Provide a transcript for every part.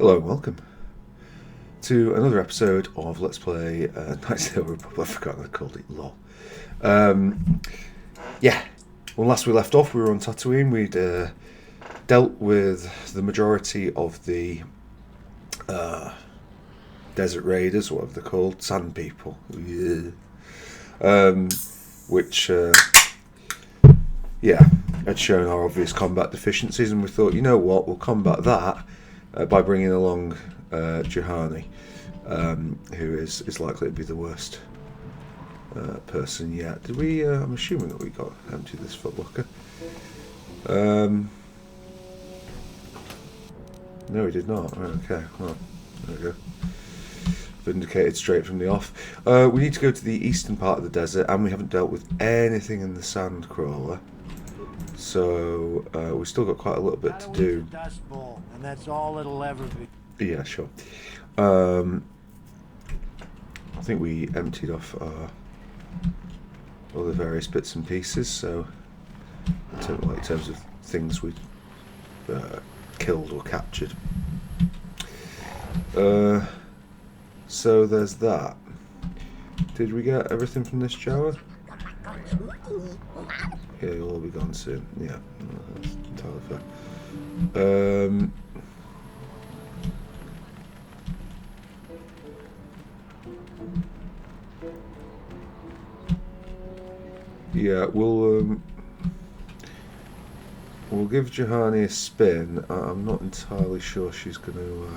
Hello and welcome to another episode of Let's Play Knights of the Old Republic. I've forgotten I called it LOL. When last we left off, we were on Tatooine. We'd dealt with the majority of the desert raiders, whatever they're called, sand people, which had shown our obvious combat deficiencies, and we thought, you know what, we'll combat that by bringing along Juhani, who is likely to be the worst person yet. Did we? I'm assuming that we got empty this footlocker. No, we did not. Right, okay, well, there we go. Vindicated straight from the off. We need to go to the eastern part of the desert, and we haven't dealt with anything in the sand crawler. So we've still got quite a little bit to do. Dust bowl, and that's all it'll ever be. Yeah, sure. I think we emptied off all the various bits and pieces. So, in terms of things we killed or captured. So there's that. Did we get everything from this Jawa? Yeah, it'll all be gone soon. Yeah, that's entirely fair. Yeah, we'll give Juhani a spin. I'm not entirely sure she's going to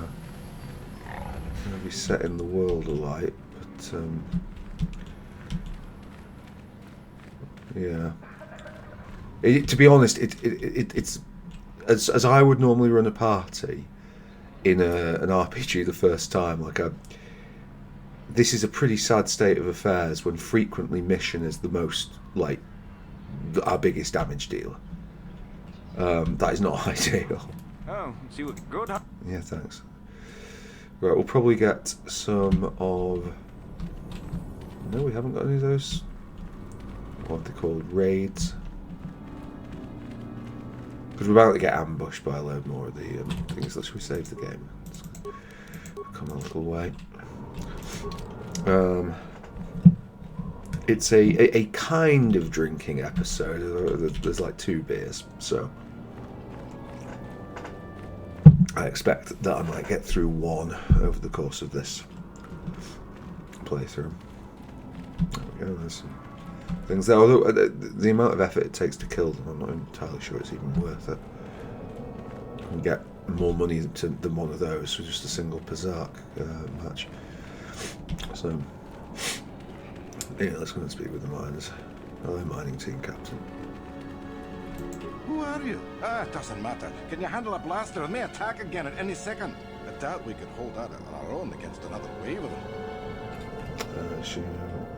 be setting the world alight, but yeah. To be honest, it's as I would normally run a party in an RPG the first time. This is a pretty sad state of affairs when frequently mission is the most our biggest damage dealer. That is not ideal. Oh, see what good. Yeah, thanks. Right, we'll probably get some of. No, we haven't got any of those. What they're called, raids. Because we're about to get ambushed by a load more of the things. Let's we save the game. Let's come a little way. It's a kind of drinking episode. There's like 2 beers, so I expect that I might get through 1 over the course of this playthrough. There we go. There's some things there. Although the amount of effort it takes to kill them, I'm not entirely sure it's even worth it. You can get more money than one of those for just a single Pazak match. So, yeah, let's go and speak with the miners. Hello, mining team captain. Who are you? It doesn't matter. Can you handle a blaster? It may attack again at any second. I doubt we could hold out on our own against another wave of them.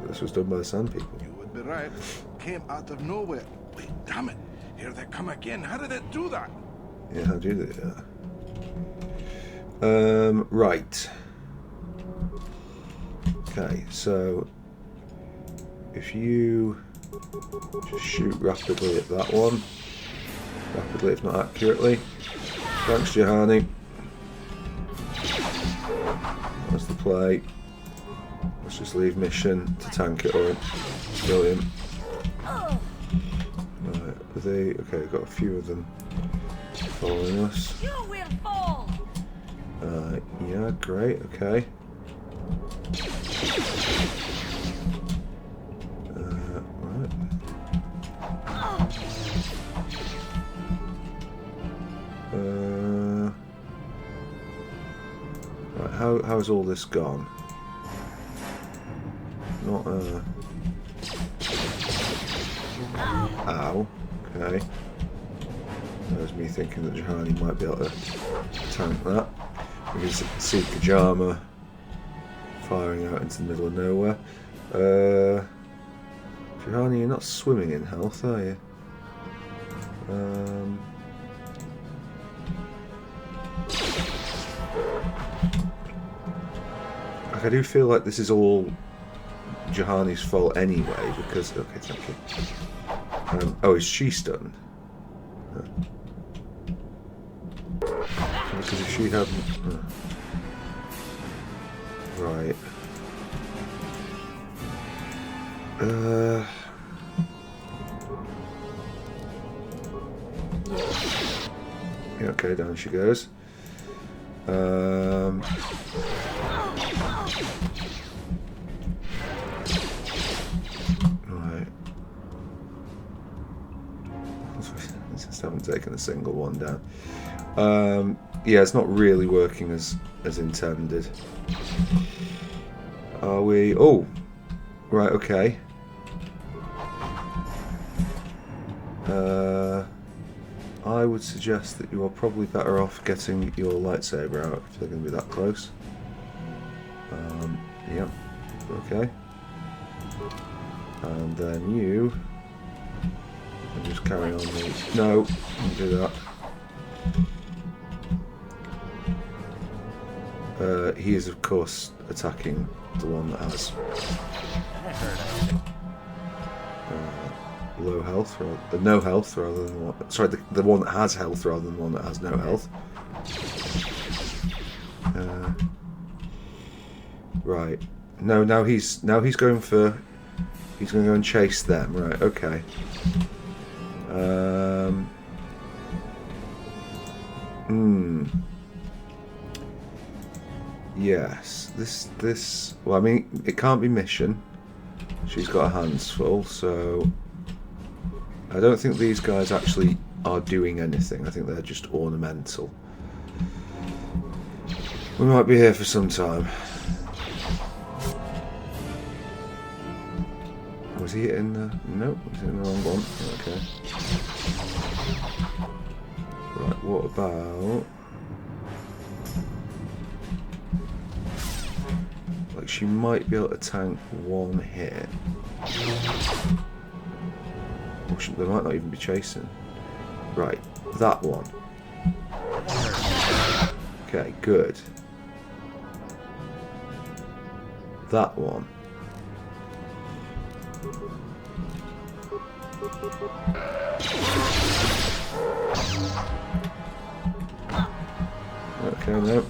This was done by the Sand People. You would be right. Came out of nowhere. Wait, damn it. Here they come again. How did it do that? Yeah, how do they do that? Right. Okay, so if you just shoot rapidly at that one, rapidly if not accurately. Thanks, Juhani. That's the play. Let's just leave mission to tank it all. Brilliant. Right, are they okay? We've got a few of them following us. You will fall. Yeah, great. Okay. Right. Right. How's all this gone? Not Ow. Okay. That was me thinking that Juhani might be able to tank that. We can see Kajama firing out into the middle of nowhere. Juhani, you're not swimming in health, are you? I do feel like this is all Juhani's fault anyway, because... Okay, thank you. Oh, is she stunned? Because if she hadn't... Right. Yeah, okay, down she goes. Right. Just haven't taken a single one down. Yeah, it's not really working as intended. Are we? Oh, right. Okay. I would suggest that you are probably better off getting your lightsaber out if they're going to be that close. Yep. Okay. And then you can just carry on. No, don't do that. He is, of course, attacking the one that has low health, rather, no health, rather than what? Sorry, the one that has health rather than the one that has no health. Right. No, now he's going for. He's going to go and chase them. Right. Okay. Yes. This. Well, I mean, it can't be mission. She's got her hands full, so I don't think these guys actually are doing anything. I think they're just ornamental. We might be here for some time. Was he in the... Nope, he's in the wrong one. Okay. Right, what about... Like, she might be able to tank one hit. Or they might not even be chasing. Right, that one. Okay, good. That one. Okay, no.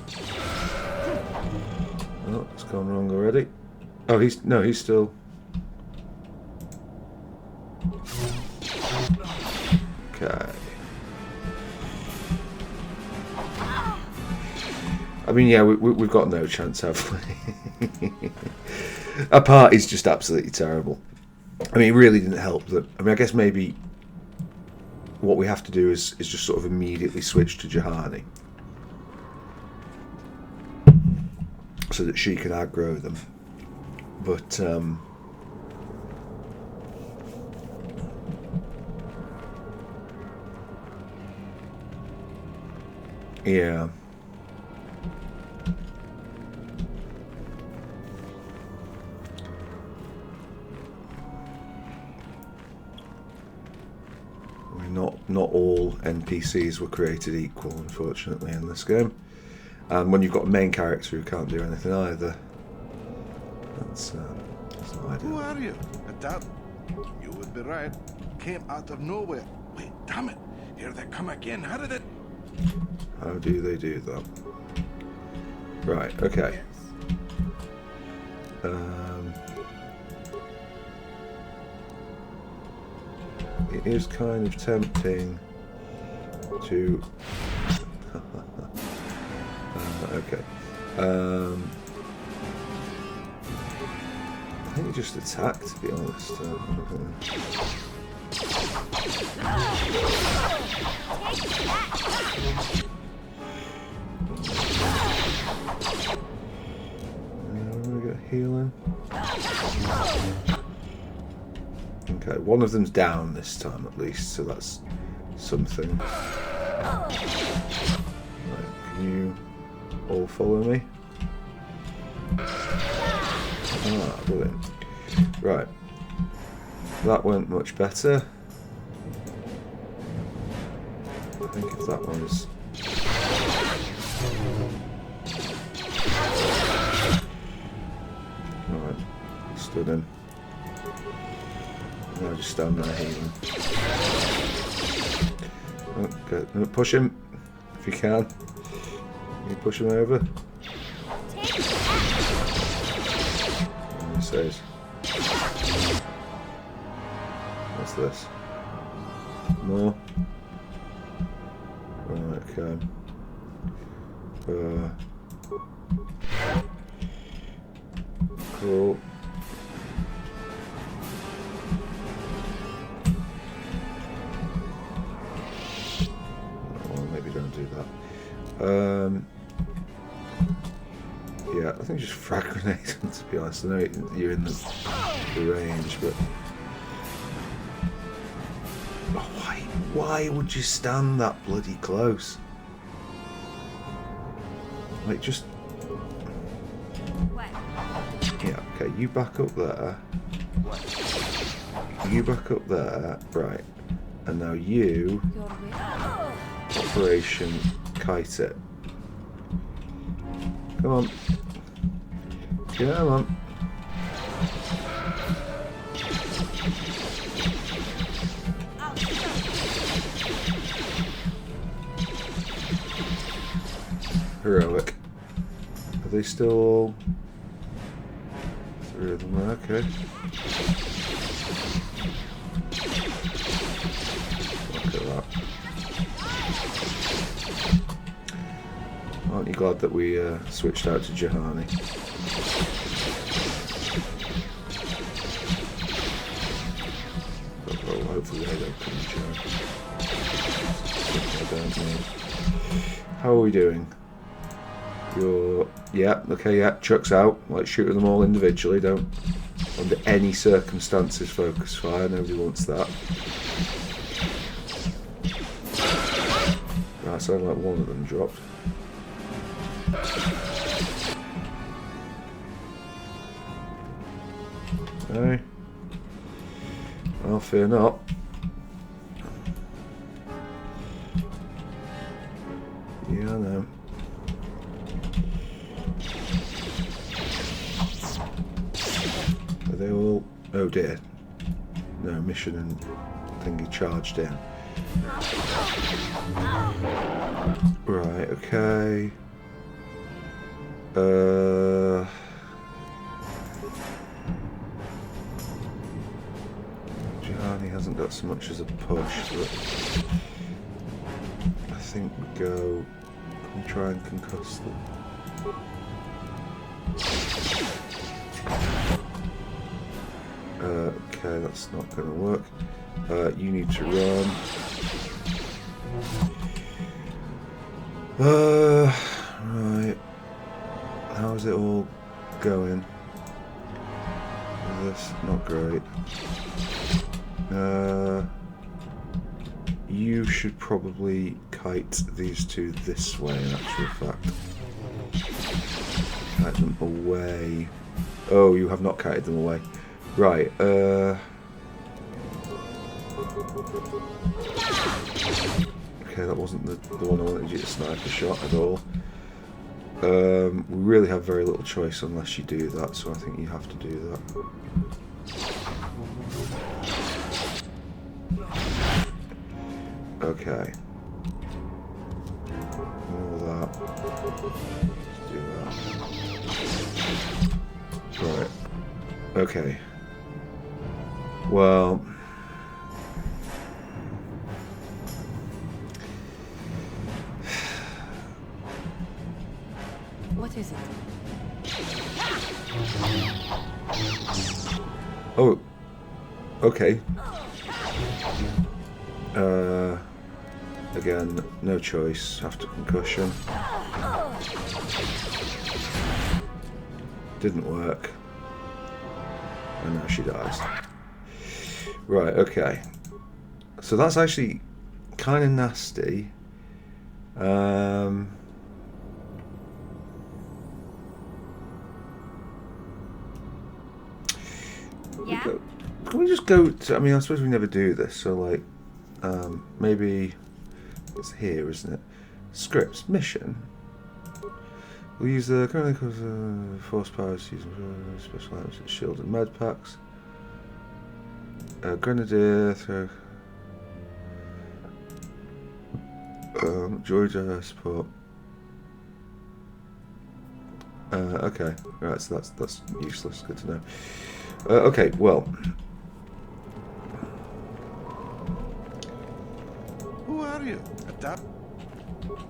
Oh, it's gone wrong already. Oh, he's still. Okay. I mean, yeah, we've got no chance, have we? Our party's just absolutely terrible. I mean, it really didn't help that. I mean, I guess maybe what we have to do is just sort of immediately switch to Juhani so that she can aggro them. But yeah. Not all NPCs were created equal, unfortunately, in this game. And when you've got a main character who can't do anything either, that's not ideal. Who are you? A dad? You would be right. Came out of nowhere. Wait, damn it! Here they come again. How did it? How do they do that? Right. Okay. It is kind of tempting to... okay. I think he just attacked, to be honest. I'm going to get healing. Okay, one of them's down this time at least, so that's something. Right, can you all follow me? Ah, brilliant. Right. That went much better. I think if that one's... Alright, stood in. Now just stand there healing. Okay, push him if you can. Can you push him over? it says. What's this? More? Right, okay. Cool. Well, maybe don't do that. Yeah, I think just frag grenade them, to be honest. I know you're in the range, but... Oh, why would you stand that bloody close? Like, just... Yeah, okay, you back up there. You back up there. Right. And now you... Operation Kite it. Come on. Come on. Heroic. Are they still all... 3 of them? Okay. Look at that. Aren't you glad that we switched out to Juhani? Well, hopefully they don't come and join. How are we doing? You're... Yeah, okay, yeah, Chuck's out. Like, shooting them all individually. Don't, under any circumstances, focus fire. Nobody wants that. Right, sounded like one of them dropped. No. Well, fear not. Yeah, I know. Are they all... Oh dear. No, mission and thingy charged in. Right, okay. Juhani hasn't got so much as a push, but I think we go and try and concuss them. Okay, that's not going to work. You need to run. Right. How is it all going? This not great. You should probably kite these two this way, in actual fact. Kite them away. Oh, you have not kited them away. Right, okay, that wasn't the one I wanted you to snipe a shot at all. We really have very little choice unless you do that, so I think you have to do that. Okay. All that. Let's do that. Right. Okay. Well, what is it? oh, okay. Again, no choice after concussion. Didn't work. And now she dies. Right, okay. So that's actually kind of nasty. Yeah. Can we just go to, I mean, I suppose we never do this, so like, maybe it's here, isn't it? Scripts, mission. We'll use the currently force powers using special items, shield and med packs. Grenadier, throw. Georgia support. Okay, right, so that's useless. Good to know. Okay, well. Who are you? Adapt?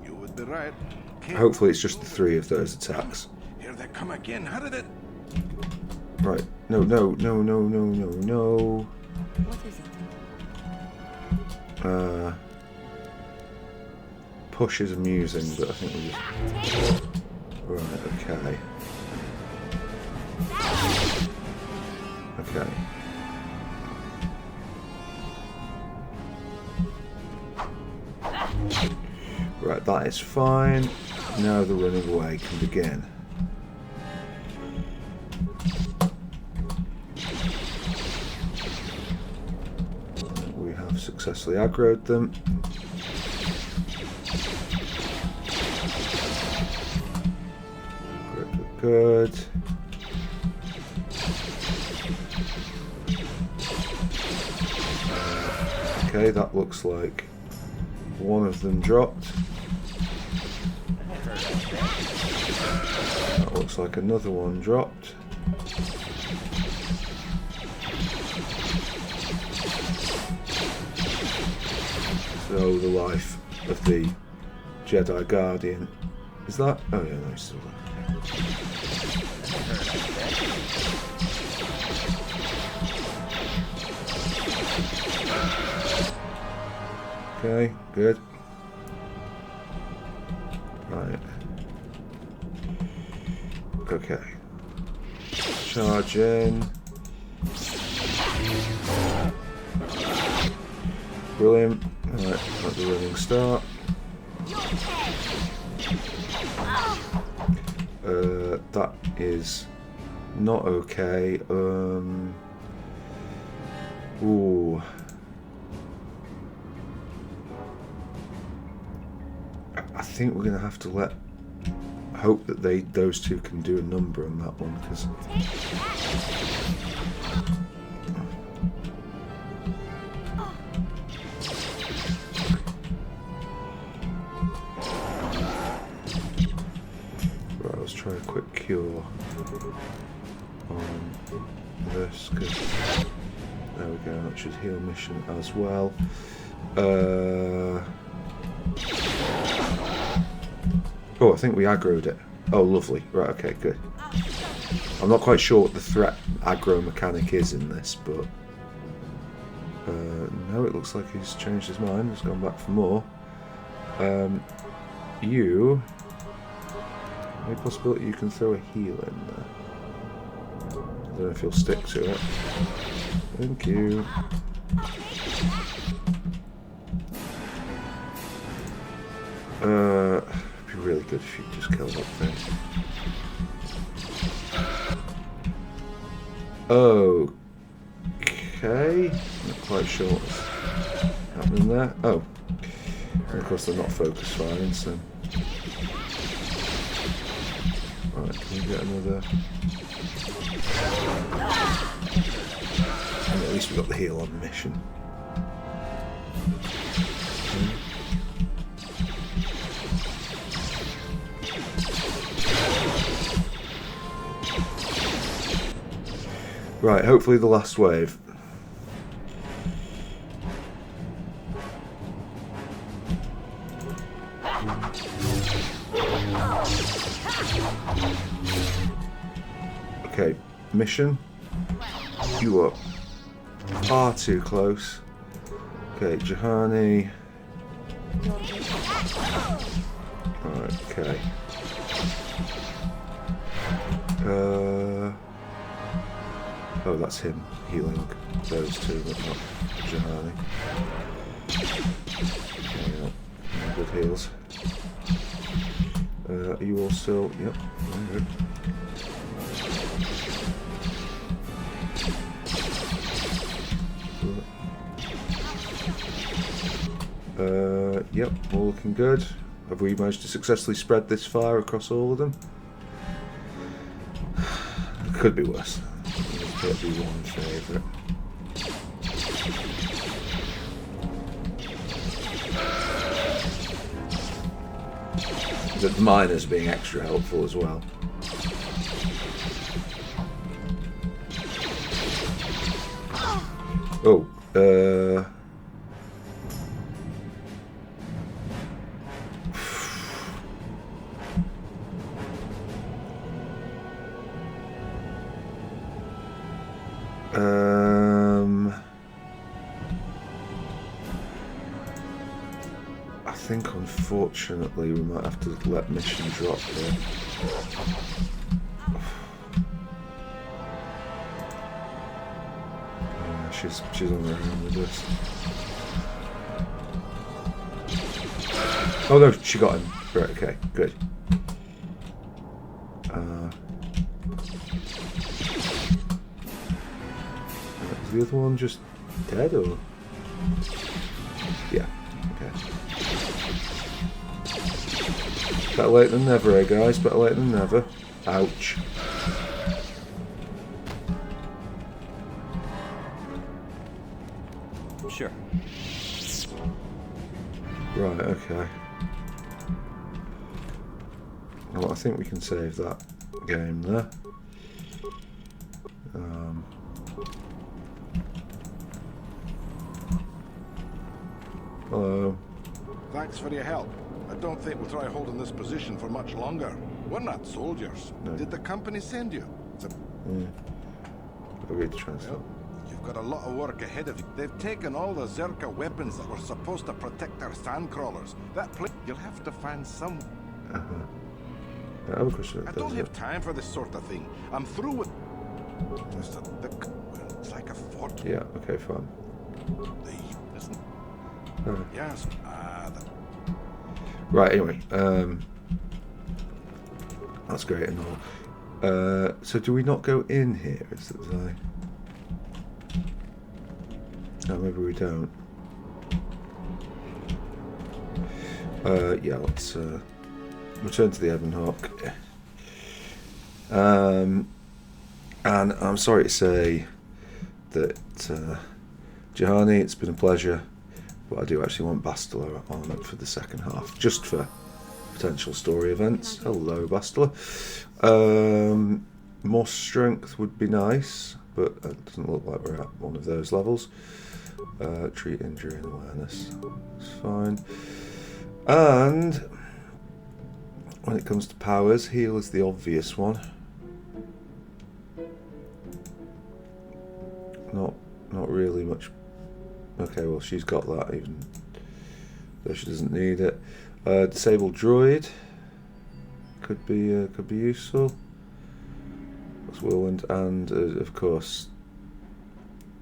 You would be right. Hopefully it's just the 3 of those attacks. Here they come again. How did it? Right. No. What is it? Push is amusing, but I think we just... Right, okay. Okay. Right, that is fine. Now the running away can begin. We have successfully aggroed them. Good. Okay, that looks like one of them dropped. That looks like another one dropped. So the life of the Jedi Guardian. Is that? Oh yeah, no, he's still there. Okay, good. Right. Okay. Charge in. Brilliant. Alright, let the running start. That is not okay. Ooh. I think we're gonna have to hope that those two can do a number on that one, because right, let's try a quick cure on this, because there we go, that should heal mission as well. Oh, I think we aggroed it. Oh, lovely. Right, okay, good. I'm not quite sure what the threat aggro mechanic is in this, but... no, it looks like he's changed his mind. He's gone back for more. You... Any possibility you can throw a heal in there? I don't know if you'll stick to it. Thank you. It'd be really good if you just killed that thing. Okay. Not quite sure what's happening there. Oh. And of course they're not focus firing, so... Right, can we get another... And at least we got the heal on the mission. Right, hopefully the last wave. Okay, mission. You are far too close. Okay, Juhani. Alright, okay. Oh, that's him healing those two, but not Juhani. Yeah, good heals. Are you all still? Yep, very good. Yep, all looking good. Have we managed to successfully spread this fire across all of them? Could be worse. It'll be one favourite. The miners being extra helpful as well. Oh, I think unfortunately we might have to let mission drop here. Yeah, she's on her own with this. Oh no, she got him. Right, okay, good. Is the other one just dead or? Yeah, okay. Better late than never, eh guys? Better late than never. Ouch. Sure. Right, okay. Well, I think we can save that game there. Hello. Thanks for your help. I don't think we'll try holding this position for much longer. We're not soldiers. No. Did the company send you? It's a... Read the translate. Well, you've got a lot of work ahead of you. They've taken all the Zerka weapons that were supposed to protect our sandcrawlers. That place, you'll have to find some... I have a question. I don't have time for this sort of thing. I'm through with... Just it's like a fort. Yeah, okay, fine. Listen. Oh. Yes. Right, anyway. That's great and all. So do we not go in here? Is that no, maybe we don't. Yeah, let's return to the Ebon Hawk. And I'm sorry to say that Juhani, it's been a pleasure, but I do actually want Bastila on it for the second half, just for potential story events. Hello, Bastila. More strength would be nice, but it doesn't look like we're at one of those levels. Treat injury and awareness. It's fine. And when it comes to powers, heal is the obvious one. Not really much. Okay, well she's got that even though she doesn't need it. Disabled droid could be useful. That's Whirlwind, and of course,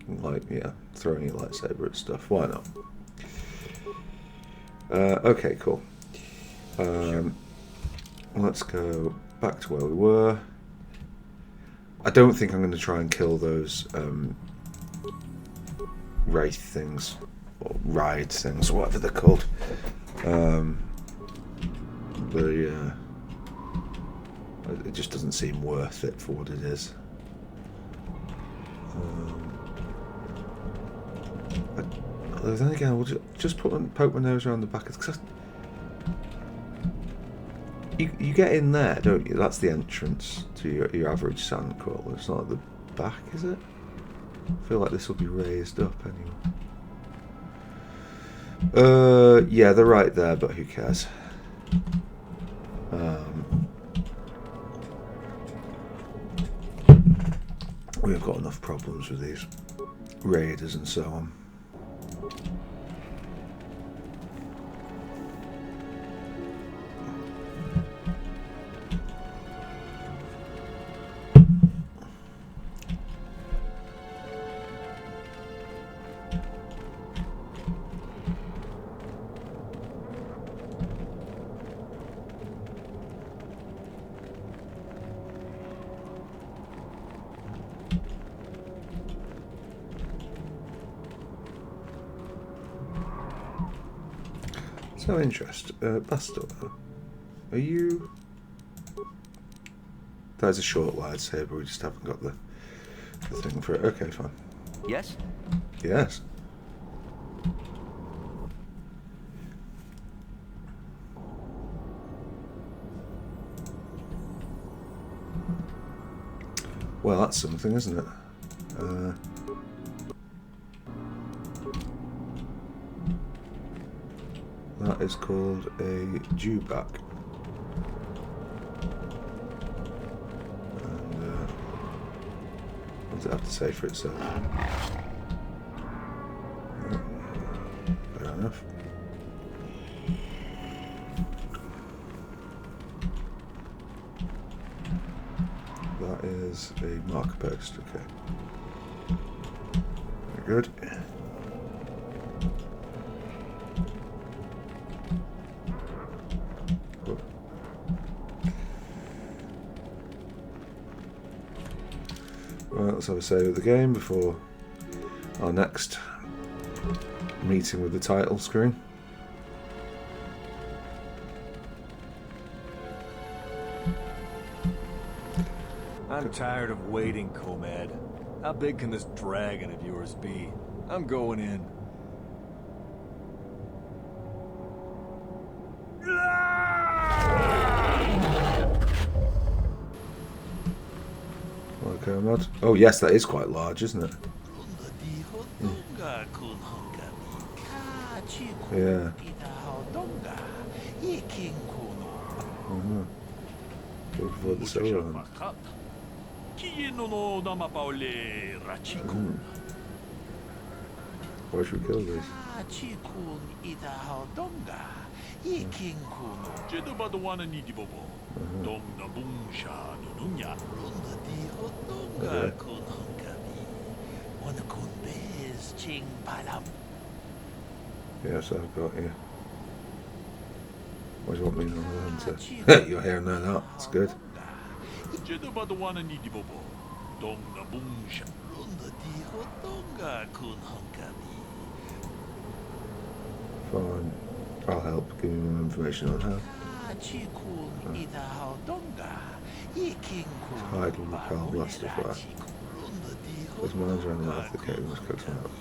like throwing your lightsaber at stuff. Why not? Okay, cool. Let's go back to where we were. I don't think I'm going to try and kill those wraith things, or ride things, whatever they're called. It just doesn't seem worth it for what it is. Then again, we'll just poke my nose around the back of the... You get in there, don't you? That's the entrance to your average sandcrawler. It's not at the back, is it? I feel like this will be raised up anyway. Yeah, they're right there, but who cares? We've got enough problems with these raiders and so on. No interest. Bastila, are you... That's a short lightsaber, we just haven't got the thing for it. Okay, fine. Yes? Yes. Well, that's something, isn't it? that is called a dewback. And what does it have to say for itself? Fair enough. That is a marker post, okay. Very good. Cool. Right, let's have a save of the game before our next meeting with the title screen. I'm tired of waiting, Comad. How big can this dragon of yours be? I'm going in. Okay, mod. Oh yes, that is quite large, isn't it? Yeah. Go for the solo. Why should we kill this? Yes, I've got you. What do you want me to answer? You're hearing that up. That's good. Fine. I'll help. Give me more information on how. Hide will repel blaster fire. There's mines around the mouth of the cave and cook them out.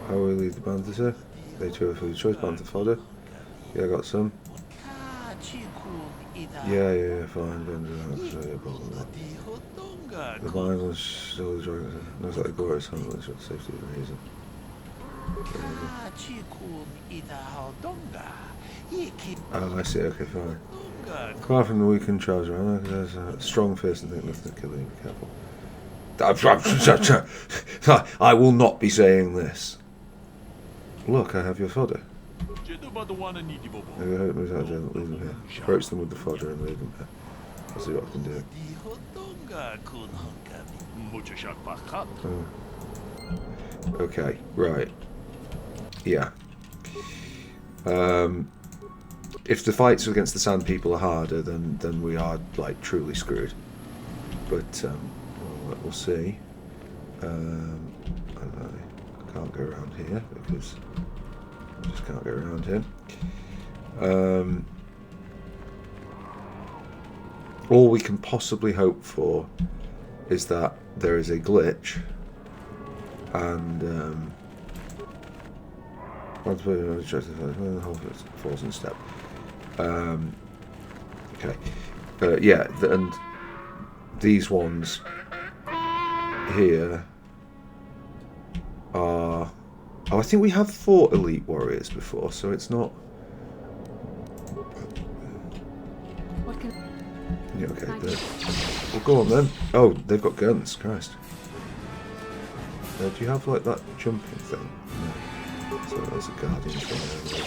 How will we leave the band to They two for the choice band to fodder. Yeah, I got some. Yeah, fine. Don't do that. The mine was still the dragon. Knows that the gore is handling for safety reason. Oh, I see. Okay, fine. Apart from the weakened charge around, there's a strong fist and think nothing to kill you. Be careful. I will not be saying this. Look, I have your fodder. Maybe I hope moves out of jail and leave them here. Approach them with the fodder and leave them here. I'll see what I can do. Oh. Okay, right. Yeah. If the fights against the Sand People are harder, then we are like truly screwed. But we'll see. I can't go around here because I just can't go around here. All we can possibly hope for is that there is a glitch and falls in step. Okay. Yeah, and these ones here are... Oh, I think we have fought elite warriors before, so it's not... Yeah, okay. Well, go on then. Oh, they've got guns. Christ. Do you have, like, that jumping thing? No. So there's a guardian thing over there.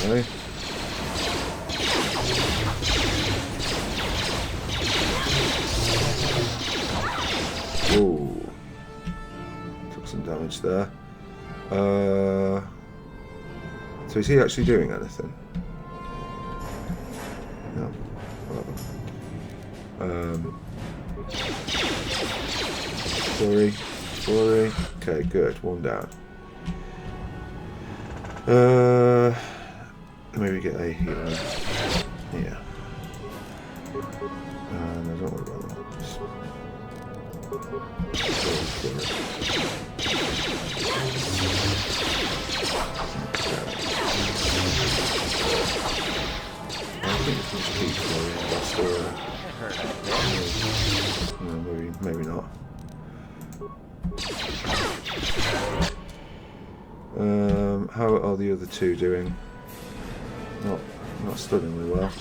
Okay. Ooh. Took some damage there. So is he actually doing anything? No. Whatever. Sorry. Okay, good. One down. Maybe get a healer. Yeah. And I don't worry about that. I think it's much peaceful, yeah, no, maybe not. How are the other two doing? Not stunningly well.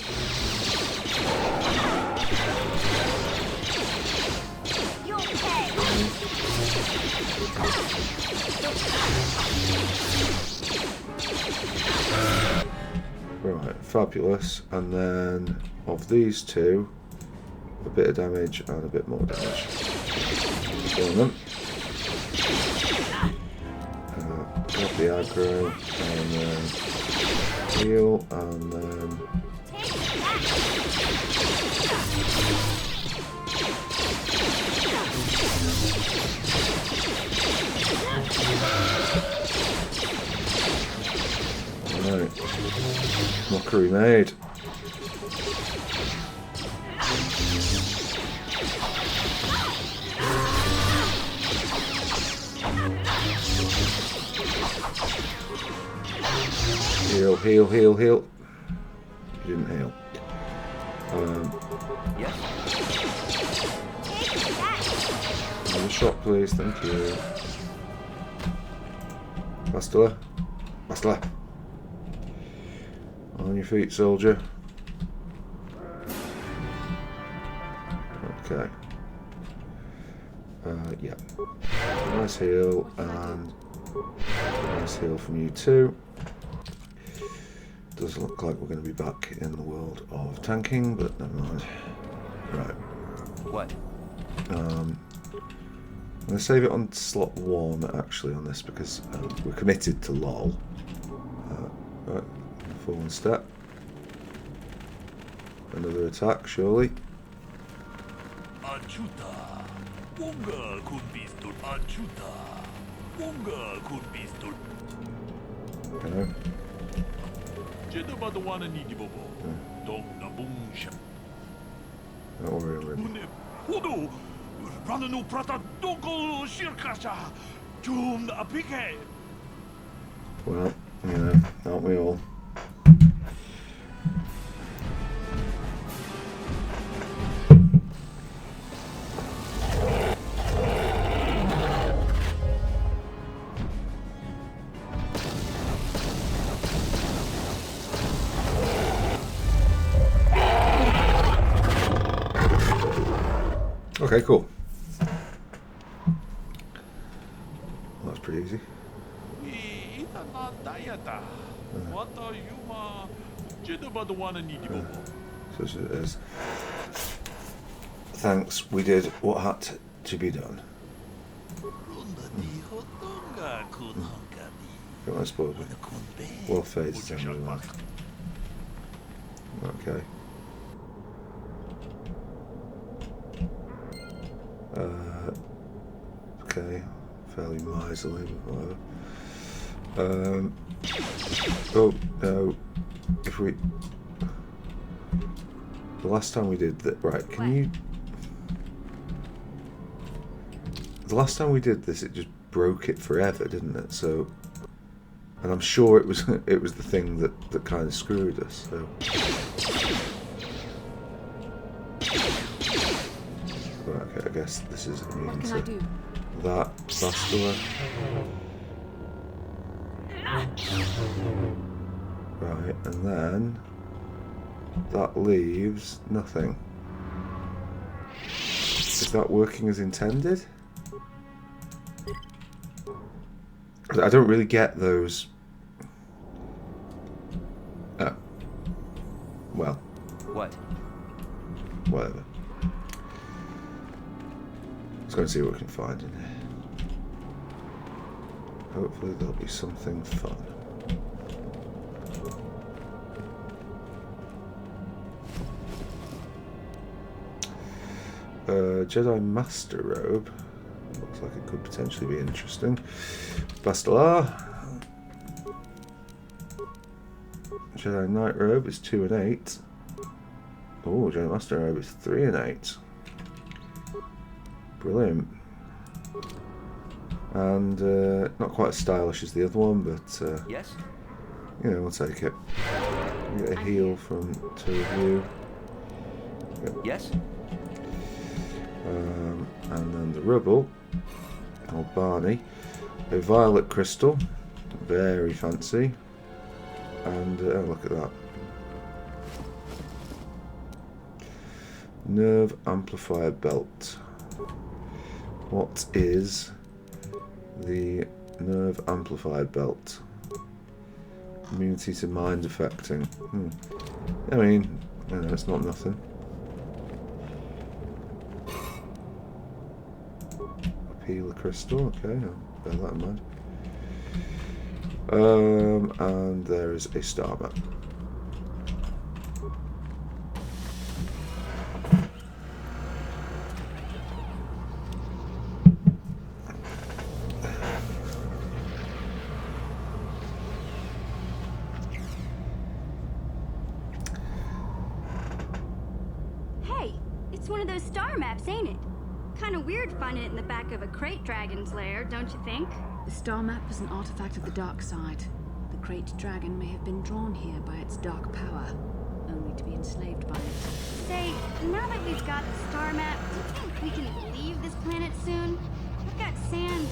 Right, fabulous. And then of these two, a bit of damage and a bit more damage. Kill them. Grab the aggro and then heal and then right. Mockery made. Heal, heal, heal, heal. You didn't heal. Another shot, please. Thank you. Bastila. Bastila. On your feet, soldier. Okay. Yeah. Nice heal and nice heal from you too. Does look like we're going to be back in the world of tanking, but never mind. Right. What? I'm going to save it on slot 1 actually on this because we're committed to LOL. Right. Forward step. Another attack, surely. Okay. Don't worry, well, you know, aren't we all? Okay, cool. That's pretty easy. So it is. Thanks, we did what had to be done. I suppose well phased generally. Okay. Okay, fairly miserly, but whatever. Oh no! If we, the last time we did that, right? Can you? The last time we did this, it just broke it forever, didn't it? So, and I'm sure it was the thing that kind of screwed us. So. Okay, I guess this is immune to that. Bastila. Right, and then that leaves nothing. Is that working as intended? I don't really get those. Oh. Well. What? Whatever. Let's go and see what we can find in here. Hopefully there'll be something fun. Jedi Master Robe. Looks like it could potentially be interesting. Bastila. Jedi Knight Robe is 2 and 8. Oh, Jedi Master Robe is 3 and 8. Brilliant. And not quite as stylish as the other one, but Yes? you know, we'll take it. We get a heal from two of you. Yes? And then the rubble, old Barney. A violet crystal, very fancy. And oh, look at that. Nerve amplifier belt. What is the nerve amplifier belt? Immunity to mind affecting. I mean, you know, it's not nothing. Appeal crystal, okay, I'll bear that in mind. And there is a star map. Hey, it's one of those star maps, ain't it? Kind of weird finding it in the back of a crate dragon's lair, don't you think? The star map is an artifact of the dark side. The great dragon may have been drawn here by its dark power, only to be enslaved by it. Say, now that we've got the star map, do you think we can leave this planet soon? We've got sand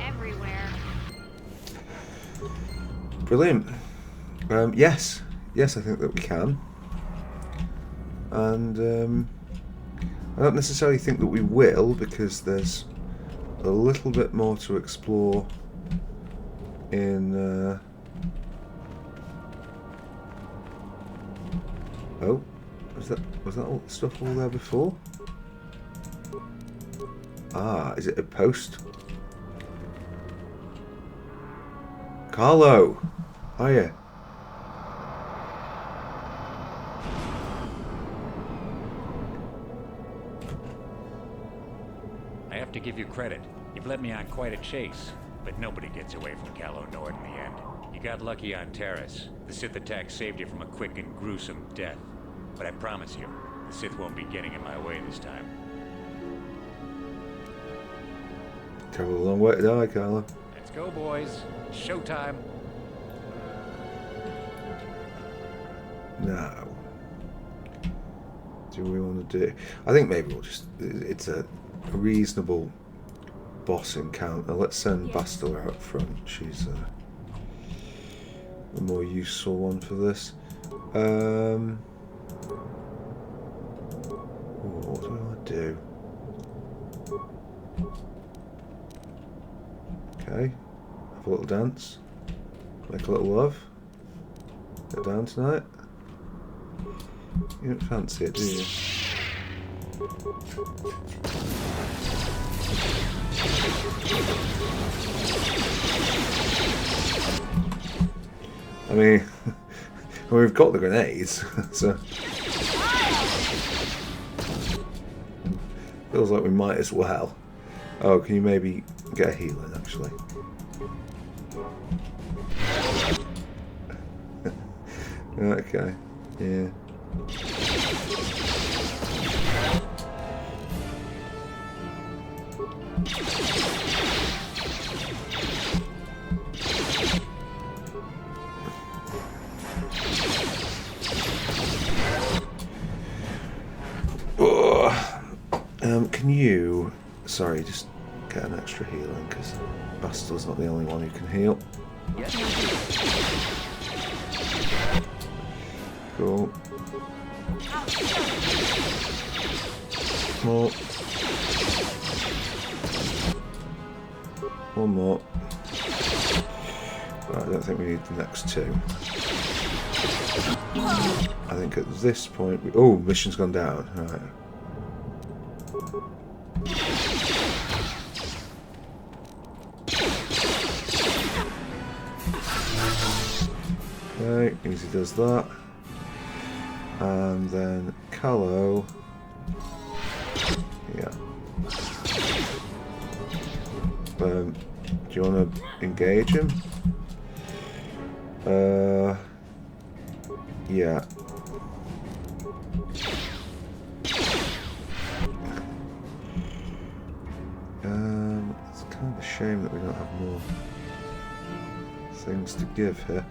everywhere. Brilliant. Yes, I think that we can. And I don't necessarily think that we will, because there's a little bit more to explore in oh, was that all stuff all there before? Ah, is it a post? Carlo, hiya. I have to give you credit. You've led me on quite a chase, but nobody gets away from Calo Nord in the end. You got lucky on Terrace. The Sith attack saved you from a quick and gruesome death. But I promise you, the Sith won't be getting in my way this time. Travel a long way to die, Carlo. Let's go, boys. Showtime. Now, do we want to do? I think maybe we'll just. It's a reasonable boss encounter. Let's send Bastila out front. She's the more useful one for this. What do we want to do? Okay, have a little dance. Make a little love. Get down tonight. You don't fancy it, do you? I mean, we've got the grenades, so feels like we might as well. Oh, can you maybe get a heal in, actually? Okay, yeah. Can you... Sorry, just get an extra healing, because Bastila's not the only one who can heal. Yes? Cool. More. One more. Right, I don't think we need the next two. I think at this point... Oh, mission's gone down. Right. Okay, easy does that. And then Calo. Yeah. Do you want to engage him? Yeah. It's kind of shame that we don't have more things to give here.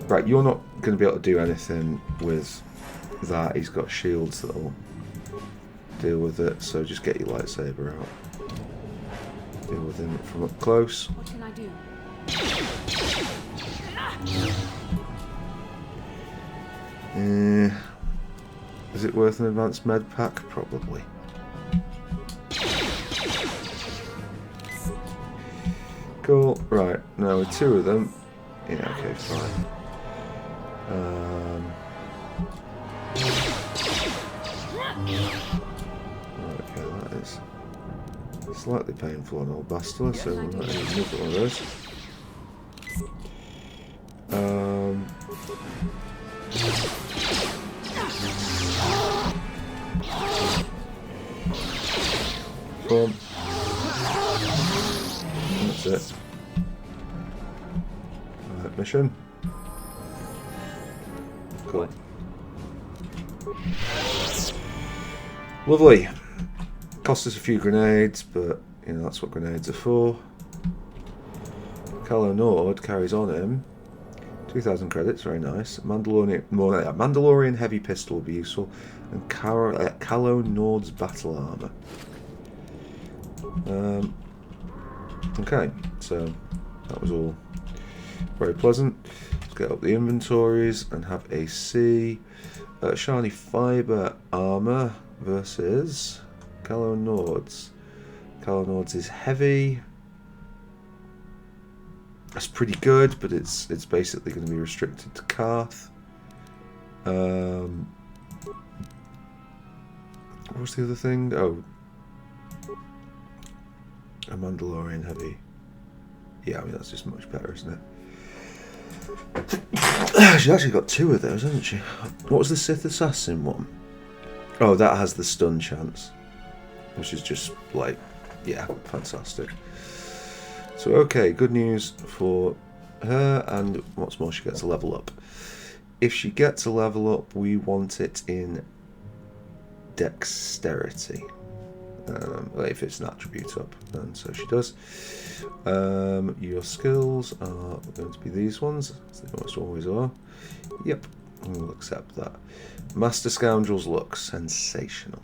Right, you're not going to be able to do anything with that. He's got shields that'll deal with it, so just get your lightsaber out. Deal with him from up close. What can I do? Is it worth an advanced med pack? Probably. Cool. Right, now with two of them. Yeah, okay, fine. Okay, that is slightly painful on old Bastila, so we'll not even look at one of those. Boom. That's it. Alright, mission. Cool. Lovely. Cost us a few grenades, but you know that's what grenades are for. Calo Nord carries on him. 2,000 credits, very nice. Mandalorian heavy pistol will be useful, and Calo Nord's battle armor. Okay, so that was all very pleasant. Let's get up the inventories and have a see. Shiny fiber armor versus Calo Nord's. Calo Nord's is heavy. That's pretty good, but it's basically going to be restricted to Karth. What was the other thing? Oh, a Mandalorian heavy. Yeah, I mean that's just much better, isn't it? She's actually got two of those, hasn't she? What was the Sith Assassin one? Oh, that has the stun chance, which is just like, yeah, fantastic. So okay, good news for her, and what's more, she gets a level up. If she gets a level up, we want it in dexterity. If it's an attribute up, and so she does. Your skills are going to be these ones, as they almost always are. Yep, we'll accept that. Master Scoundrels look sensational.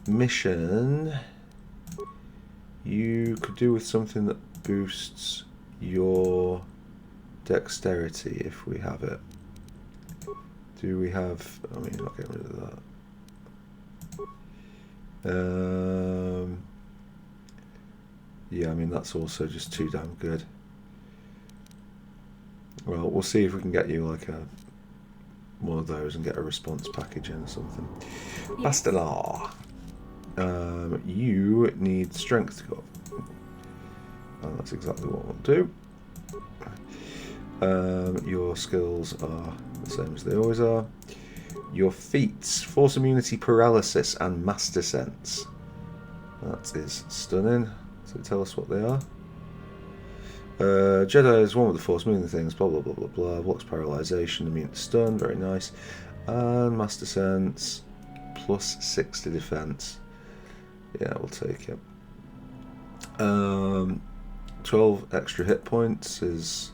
Mission. You could do with something that boosts your dexterity if we have it. Do we have... I mean, not getting rid of that. Yeah, I mean, that's also just too damn good. Well, we'll see if we can get you like one of those and get a response package in or something. Yes. Bastila. You need strength to go up. And that's exactly what we'll do. Your skills are the same as they always are. Your feats, Force Immunity, Paralysis, and Master Sense. That is stunning. So tell us what they are. Jedi is one with the Force moving things, blah blah blah blah blah. Blocks paralyzation, immune to stun, very nice. And Master Sense, +6 to defense. Yeah, we'll take it. 12 extra hit points is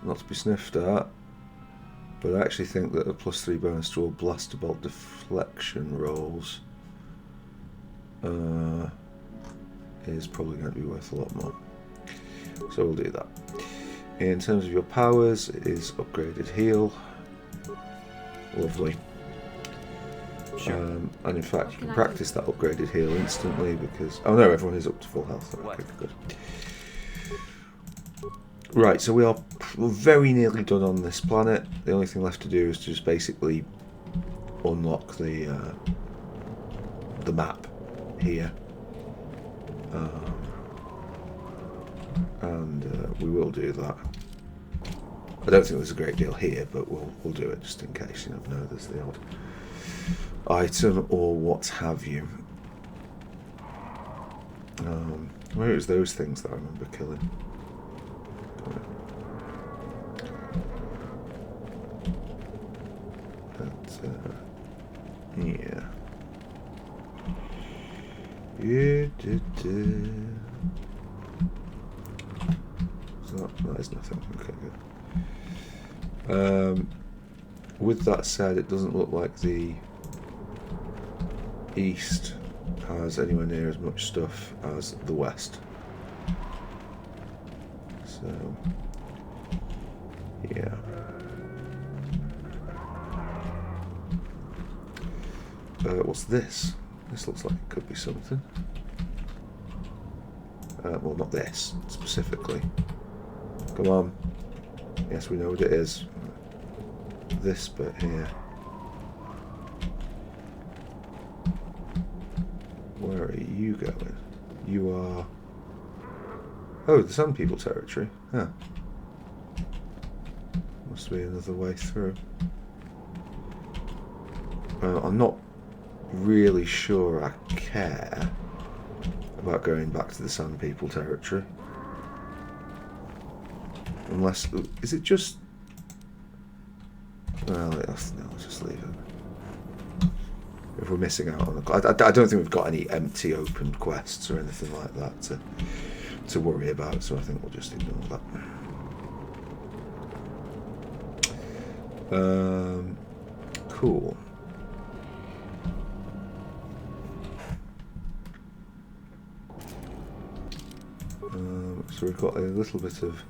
not to be sniffed at. But I actually think that a +3 bonus to all blaster bolt deflection rolls is probably going to be worth a lot more. So we'll do that. In terms of your powers, it is upgraded heal. Lovely. Sure. And in fact, you can practice that upgraded heal instantly because... Oh no, everyone is up to full health. Okay, good. Right, so we're very nearly done on this planet. The only thing left to do is to just basically unlock the map here. And we will do that. I don't think there's a great deal here, but we'll do it just in case. You never know, there's the odd item or what have you. Where is those things that I remember killing? But, yeah. That is nothing. Okay, good. With that said, it doesn't look like the east has anywhere near as much stuff as the west. So, yeah. What's this? This looks like it could be something. Well, not this specifically. Come on. Yes, we know what it is. This bit here. Where are you going? You are... Oh, the Sun People territory. Huh. Must be another way through. I'm not really sure I care about going back to the Sun People territory. Unless... Is it just... Well, no, let's just leave it. If we're missing out on... I don't think we've got any empty opened quests or anything like that to worry about, so I think we'll just ignore that. Cool. So we've got a little bit of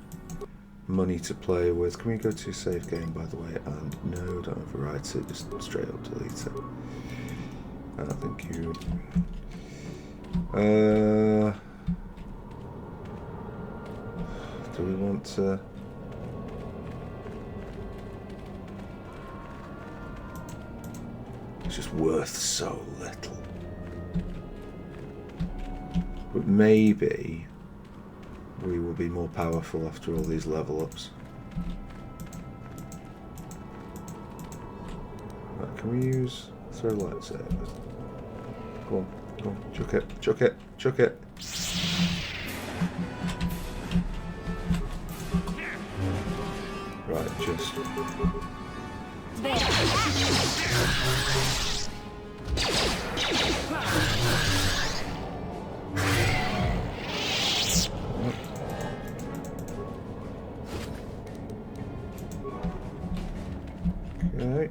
money to play with. Can we go to save game, by the way? And no, don't overwrite it, just straight up delete it. Thank you. Do we want to... It's just worth so little. But maybe we will be more powerful after all these level ups. Right, can we use throw lightsabers? Go on, chuck it, chuck it, chuck it. Right, just... Okay.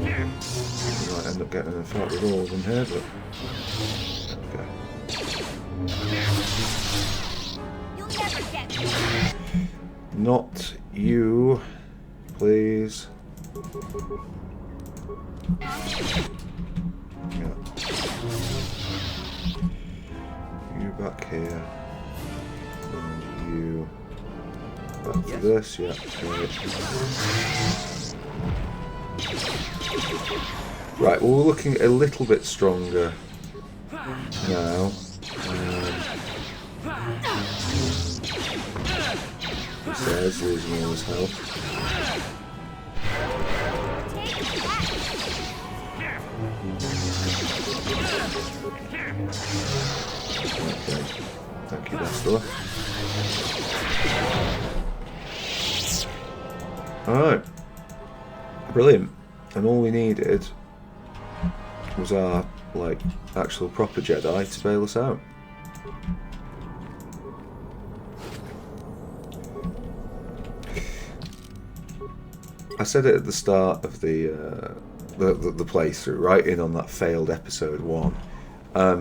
We might end up getting in a fight with all of them here, but You'll never get me. not you, please. Yeah. You back here. And you back to this, yeah. Right, well, we're looking a little bit stronger now. He says, losing all his health. Okay, thank you, Bastila. Alright, brilliant. And all we needed was our, like, actual proper Jedi to bail us out. I said it at the start of the playthrough, right in on that failed episode 1. I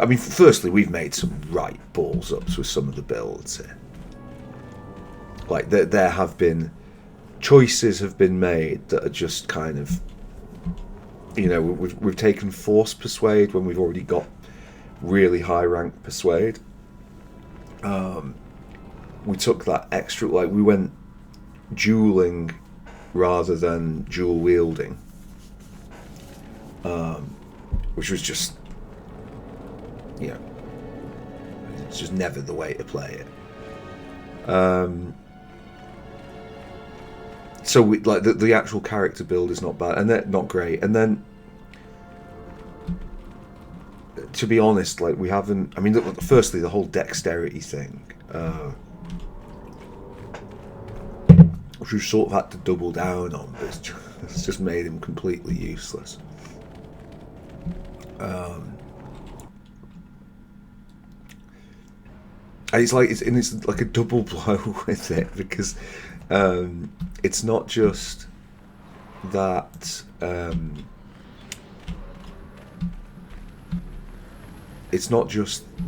mean, firstly, we've made some right balls ups with some of the builds here. Like, there have been choices have been made that are just kind of, you know, we've taken Force Persuade when we've already got really high rank Persuade. We took that extra, like, we went dueling rather than dual wielding, which was just, you know, it's just never the way to play it. so we, like the actual character build is not bad, and they're not great. And then, to be honest, like we haven't. I mean, firstly, the whole dexterity thing, which we sort of had to double down on, but it's just made him completely useless. And it's like a double blow with it, because it's not just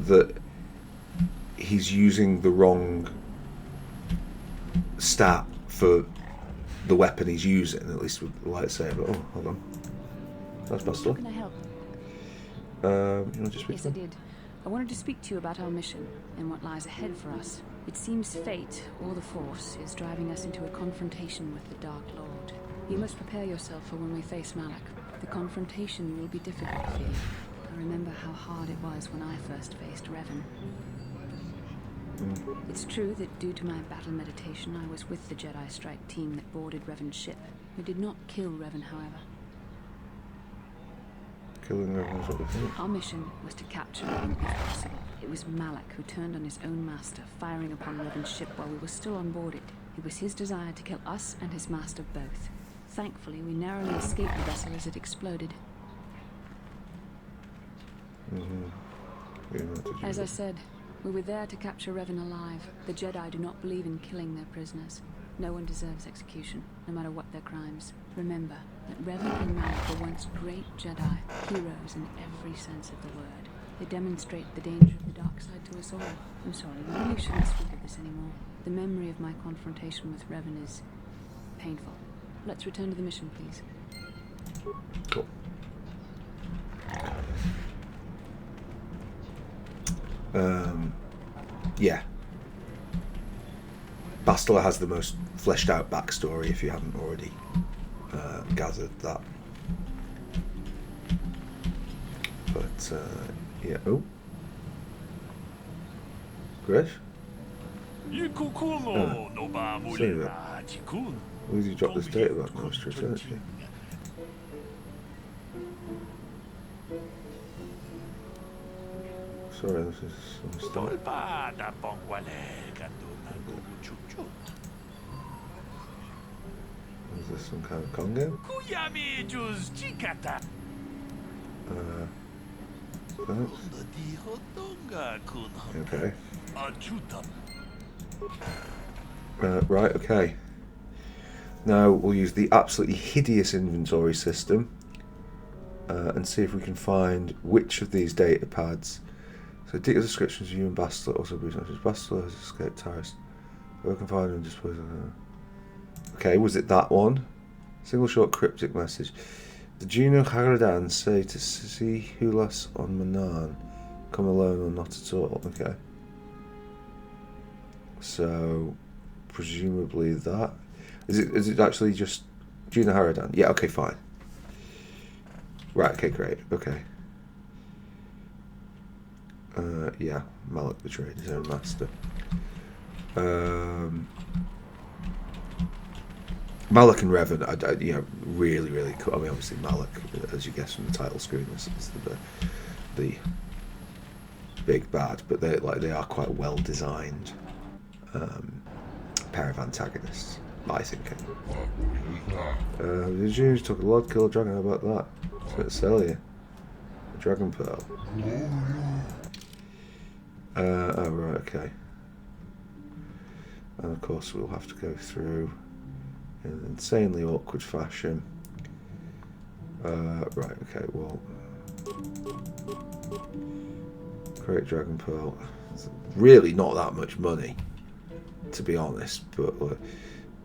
that he's using the wrong stat for the weapon he's using, at least with the lightsaber. Oh, hold on. That's Bastila. How can I help? You want to speak Yes, to I him? did. I wanted to speak to you about our mission and what lies ahead for us. It seems fate, or the Force, is driving us into a confrontation with the Dark Lord. You must prepare yourself for when we face Malak. The confrontation will be difficult for you. I remember how hard it was when I first faced Revan. It's true that due to my battle meditation, I was with the Jedi Strike team that boarded Revan's ship. We did not kill Revan, however. Killing everyone's what they think. Our mission was to capture Revan if possible. It was Malak who turned on his own master, firing upon Revan's ship while we were still on board it. It was his desire to kill us and his master both. Thankfully, we narrowly escaped the vessel as it exploded. As I said, we were there to capture Revan alive. The Jedi do not believe in killing their prisoners. No one deserves execution, no matter what their crimes. Remember that Revan and Malak were once great Jedi, heroes in every sense of the word. They demonstrate the danger of the dark side to us all. I'm sorry, we really shouldn't speak of this anymore. The memory of my confrontation with Revan is painful. Let's return to the mission, please. Cool. Yeah. Bastila has the most fleshed out backstory, if you haven't already gathered that. But, yeah. Oh. Griff? Sorry that. Where did you drop this data back? No, straight to it. Sorry, this is some stuff. Is this some kind of con game? Okay. Right, okay. Now we'll use the absolutely hideous inventory system and see if we can find which of these data pads. So data descriptions of you and Bastila, also brief messages. Bastila has escaped Taris. Who can find and dispose of her. Okay, was it that one? Single short cryptic message. The Juno Haradan say to see Hulas on Manan. Come alone or not at all. Okay. So presumably that. Is it actually just Juno Haradan? Yeah, okay, fine. Right, okay, great. Okay. Yeah, Malak betrayed his own master. Malak and Revan, you know, really, really cool. I mean, obviously Malak, as you guess from the title screen, is the big bad, but they are quite well designed pair of antagonists, I think. The Jews took a Lord Killer Dragon. How about that? Let's sell you a Dragon Pearl. Oh right, okay. And of course we'll have to go through in an insanely awkward fashion. Right, okay, well, Great Dragon Pearl. It's really not that much money, to be honest, but what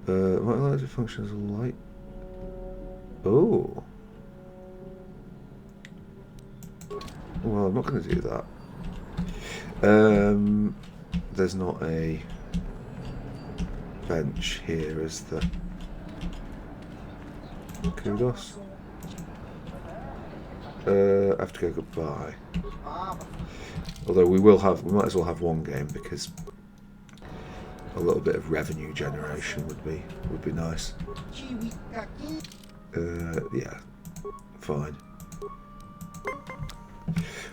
larger function as a light? Oh. Well, I'm not going to do that. There's not a bench here, is there? Kudos. I have to go goodbye. Although we might as well have one game, because a little bit of revenue generation would be nice. Yeah, fine.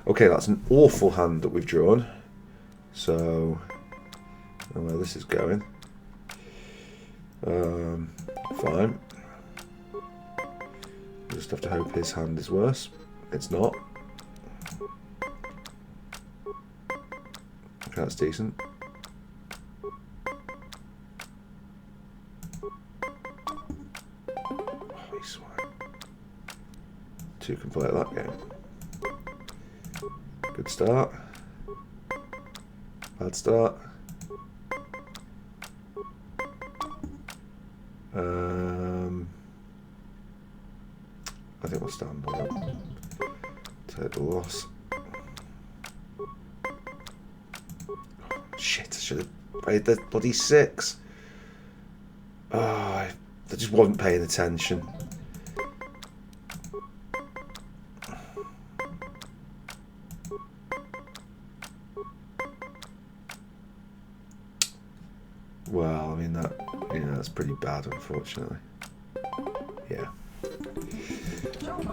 Okay, that's an awful hand that we've drawn. So, I don't know where this is going. Fine. We just have to hope his hand is worse. It's not. Okay, that's decent. Holy swine. 2 can play at that game. Good start. Bad start. I think we'll stand on it. Take the loss. Shit, I should have played the bloody 6. Oh, I just wasn't paying attention. Well, I mean that's pretty bad, unfortunately. Yeah.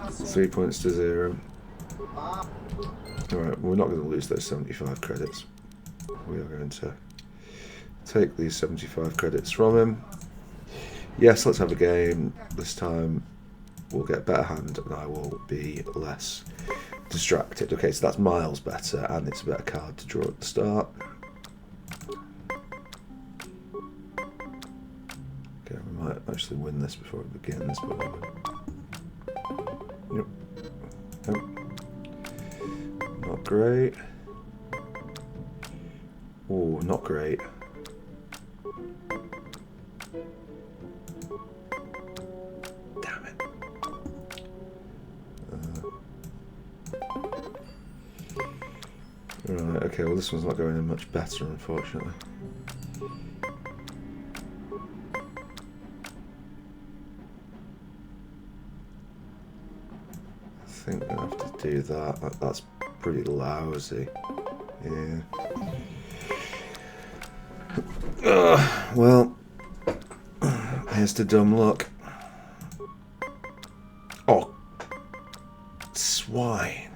3 points to 0. Alright, we're not going to lose those 75 credits. We are going to take these 75 credits from him. Yes, let's have a game. This time we'll get a better hand and I will be less distracted. Okay, so that's miles better and it's a better card to draw at the start. Okay, we might actually win this before it begins, but yep. Nope. Not great. Oh, not great. Damn it. Right, okay, well this one's not going in much better, unfortunately. I think I'm going to have to do that. That's pretty lousy. Yeah. Well, here's to dumb luck. Oh, swine.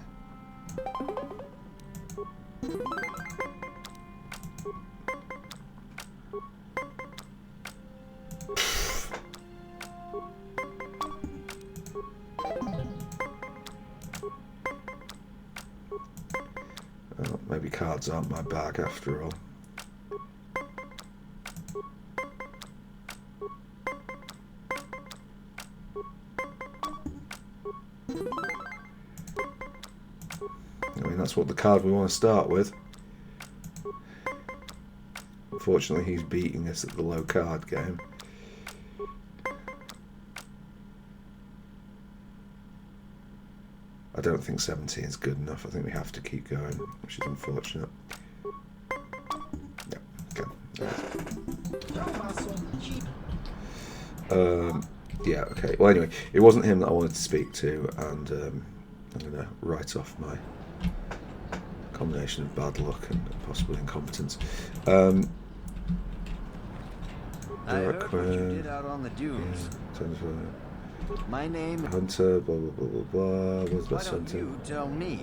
Well, maybe cards aren't my bag after all. I mean, that's what the card we want to start with. Unfortunately, he's beating us at the low card game. I don't think 17 is good enough. I think we have to keep going, which is unfortunate. Yeah, okay. Yeah, okay. Well, anyway, it wasn't him that I wanted to speak to, and I'm going to write off my combination of bad luck and possible incompetence. I heard what you did out on the dunes. My name... Hunter, blah, blah, blah, blah, blah. Where's the Why best don't hunter? you tell me?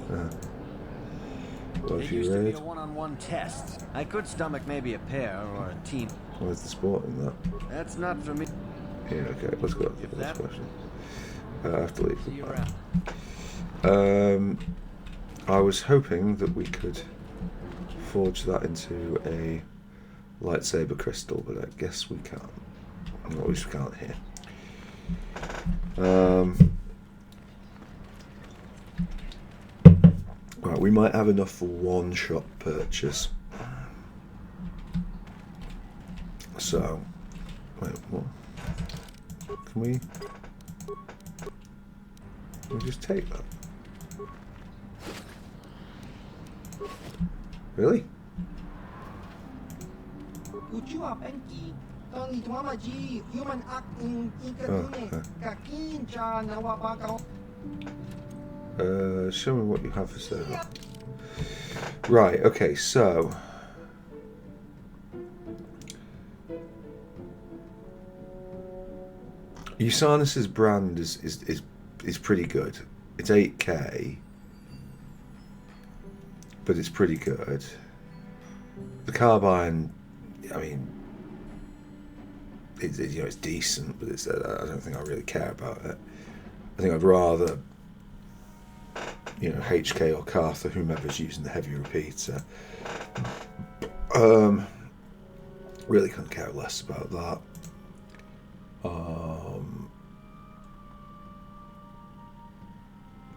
What It if you used to be raid? a one-on-one test. I could stomach maybe a pair or a team. Where's the sport in that? That's not for me. Yeah, okay, let's go to the that- first question. I have to leave. See you around. I was hoping that we could forge that into a lightsaber crystal, but I guess we can't. Or at least we can't here. Right, we might have enough for one shot purchase. So, wait, what? Can we just take that? Really? Show me what you have for sale. Right, okay, so Usanus's brand is pretty good. It's 8k, but it's pretty good. The carbine, I mean, it's you know, it's decent, but it's I don't think I really care about it. I think I'd rather, you know, HK or Cartha, whomever's using the heavy repeater. Really couldn't care less about that.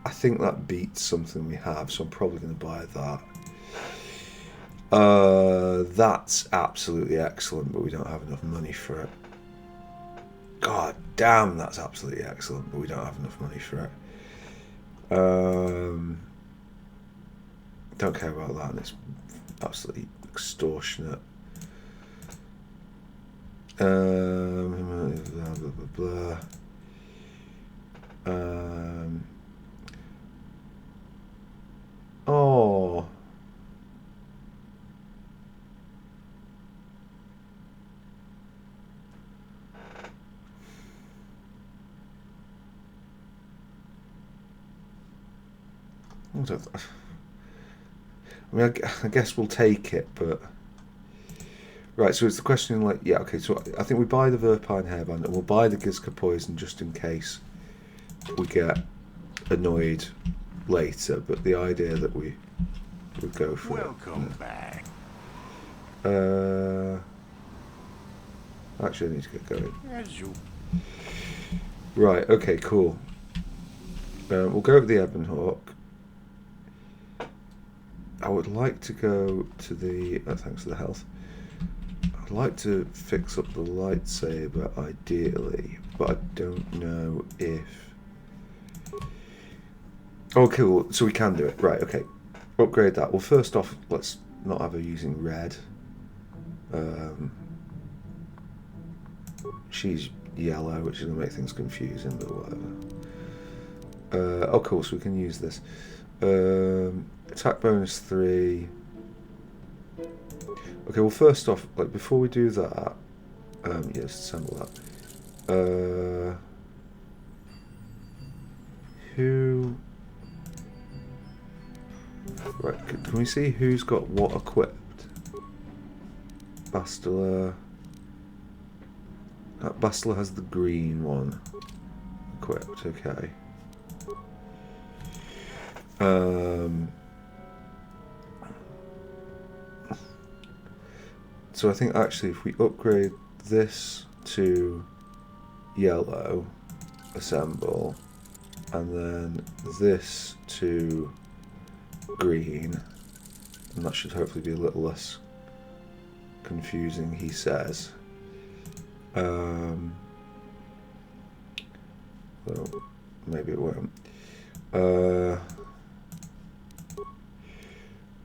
I think that beats something we have, so I'm probably going to buy that. That's absolutely excellent, but we don't have enough money for it. God damn, that's absolutely excellent, but we don't have enough money for it. Don't care about that, and it's absolutely extortionate. Blah, blah, blah, blah. Oh. I mean, I guess we'll take it, but... Right, so it's the question, like, yeah, okay, so I think we buy the Verpine hairband, and we'll buy the Gizka poison just in case we get annoyed later, but the idea that we would go for Welcome back. Actually, I need to get going. As you. Right, okay, cool. We'll go to the Ebon Hawk. I would like to go to the... thanks for the health. I'd like to fix up the lightsaber, ideally, but I don't know if... Oh, cool, so we can do it. Right, okay. Upgrade that. Well, first off, let's not have her using red. She's yellow, which is going to make things confusing, but whatever. Oh, cool, so we can use this. Attack bonus 3. Okay, well, first off, like, before we do that, yes, assemble that. Who... Right, can we see who's got what equipped? Bastila... Bastila has the green one equipped, okay. So I think actually if we upgrade this to yellow, assemble, and then this to green, and that should hopefully be a little less confusing, he says. Well, maybe it won't.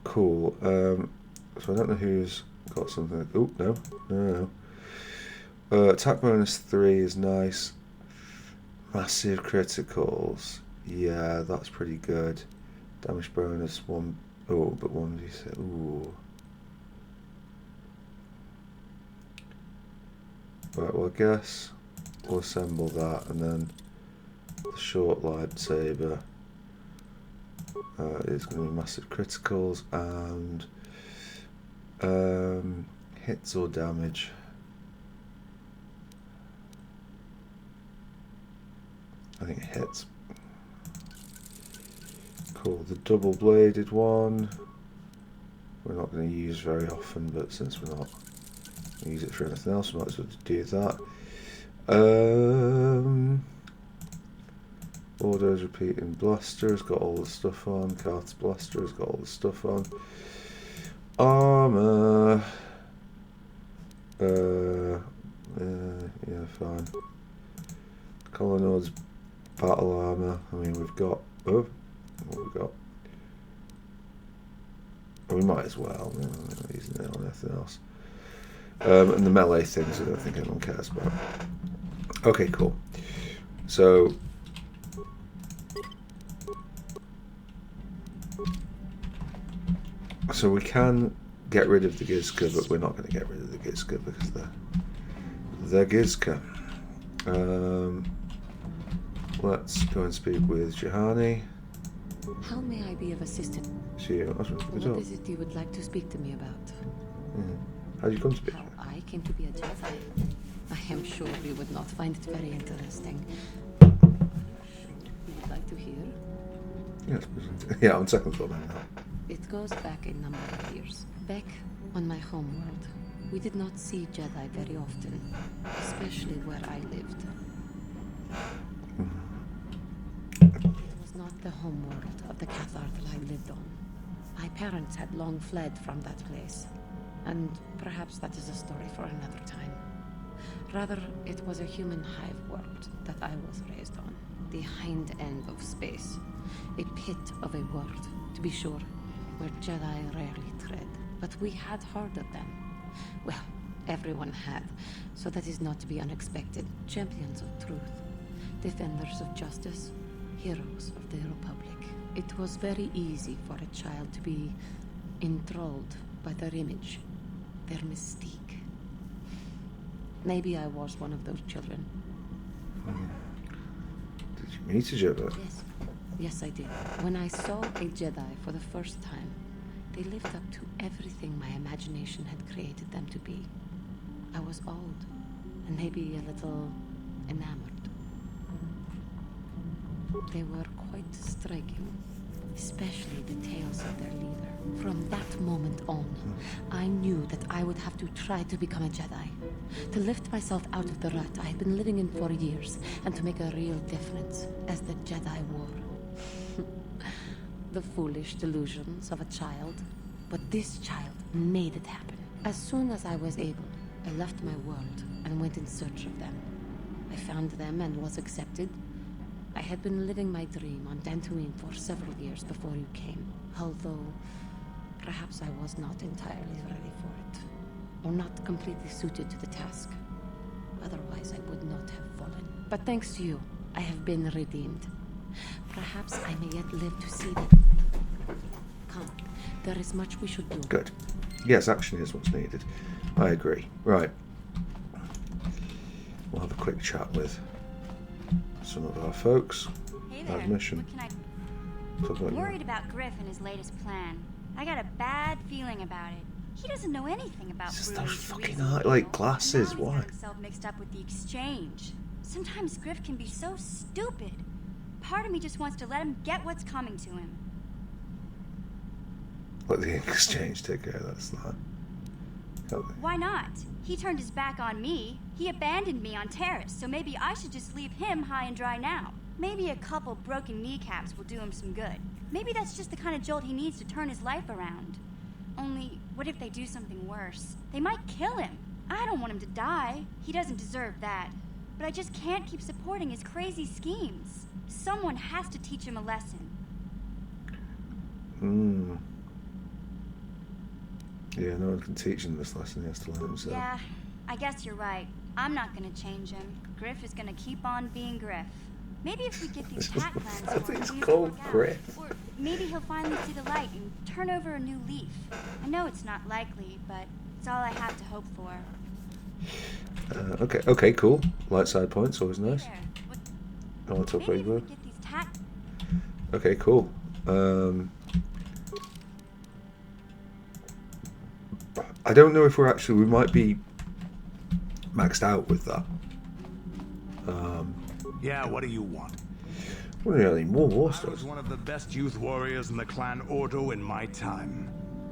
Cool. So I don't know who's got something. Oh, no. Attack bonus 3 is nice. Massive criticals. Yeah, that's pretty good. Damage bonus 1. Oh, but 1d6. Ooh. Right, well, I guess we'll assemble that, and then the short lightsaber is going to be massive criticals and hits or damage. I think it hits. Cool. The double-bladed one we're not going to use very often, but since we're not use it for anything else, we might as well do that. Bordeaux's repeating blaster has got all the stuff on. Carter's blaster has got all the stuff on. Armor. Yeah, fine. Colonnades battle armor. I mean, we've got. Oh, what have we got? We might as well. We're not using it on anything else. And the melee things I don't think anyone cares about. Okay, cool. So we can get rid of the Gizka, but we're not going to get rid of the Gizka because they're Gizka. Let's go and speak with Juhani. How may I be of assistance? What is it you would like to speak to me about? How did you come to be? How I came to be a Jedi. I am sure you would not find it very interesting. You would like to hear? Yes, yeah, on second thought now. It goes back a number of years. Back on my home world, we did not see Jedi very often, especially where I lived. It was not the home world of the Cathar that I lived on. My parents had long fled from that place, and perhaps that is a story for another time. Rather, it was a human hive world that I was raised on, the hind end of space, a pit of a world, to be sure, where Jedi rarely tread. But we had heard of them. Well, everyone had, so that is not to be unexpected. Champions of truth, defenders of justice, heroes of the Republic. It was very easy for a child to be enthralled by their image, their mystique. Maybe I was one of those children. Did you meet a Jedi? Yes. Yes, I did. When I saw a Jedi for the first time, they lived up to everything my imagination had created them to be. I was old, and maybe a little enamored. They were quite striking, especially the tales of their leader. From that moment on, I knew that I would have to try to become a Jedi, to lift myself out of the rut I had been living in for years, and to make a real difference as the Jedi wore. The foolish delusions of a child, but this child made it happen. As soon as I was able, I left my world and went in search of them. I found them and was accepted. I had been living my dream on Dantooine for several years before you came, although perhaps I was not entirely ready for it, or not completely suited to the task. Otherwise, I would not have fallen. But thanks to you, I have been redeemed. Perhaps I may yet live to see that. Come, there is much we should do. Good. Yes, action is what's needed. I agree. Right. We'll have a quick chat with some of our folks. Hey there. Our mission. What can I'm worried about Griff and his latest plan. I got a bad feeling about it. He doesn't know anything about It's just brewing those fucking Therese like Ale, glasses. and now he's Why? got himself mixed up with the exchange. Sometimes Griff can be so stupid. Part of me just wants to let him get what's coming to him. Let the exchange take care of that stuff. Why not? He turned his back on me. He abandoned me on Terrace, so maybe I should just leave him high and dry now. Maybe a couple broken kneecaps will do him some good. Maybe that's just the kind of jolt he needs to turn his life around. Only, what if they do something worse? They might kill him. I don't want him to die. He doesn't deserve that. But I just can't keep supporting his crazy schemes. Someone has to teach him a lesson. Yeah, no one can teach him this lesson. He has to learn himself. Yeah, I guess you're right. I'm not gonna change him. Griff is gonna keep on being Griff. Maybe if we get these cat plans I think it's these called work out. Griff. Or maybe he'll finally see the light and turn over a new leaf. I know it's not likely, but it's all I have to hope for. Okay, cool. Light side points, always nice. There. I want to talk about Maybe if you. we get these Okay, cool. I don't know if we might be maxed out with that. Yeah, what do you want? What are any more war I was stars? one of the best youth warriors in the clan Ordo in my time.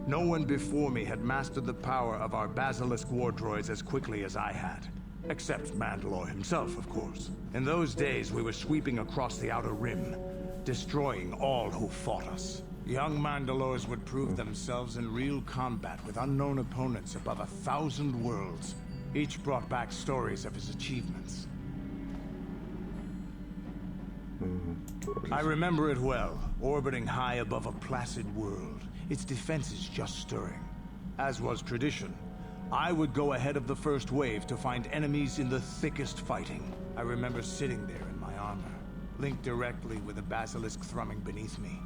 No one before me had mastered the power of our basilisk war droids as quickly as I had. Except Mandalore himself, of course. In those days, we were sweeping across the Outer Rim, destroying all who fought us. Young Mandalores would prove themselves in real combat with unknown opponents above 1,000 worlds. Each brought back stories of his achievements. I remember it well, orbiting high above a placid world, its defenses just stirring. As was tradition, I would go ahead of the first wave to find enemies in the thickest fighting. I remember sitting there in my armor, linked directly with the basilisk thrumming beneath me,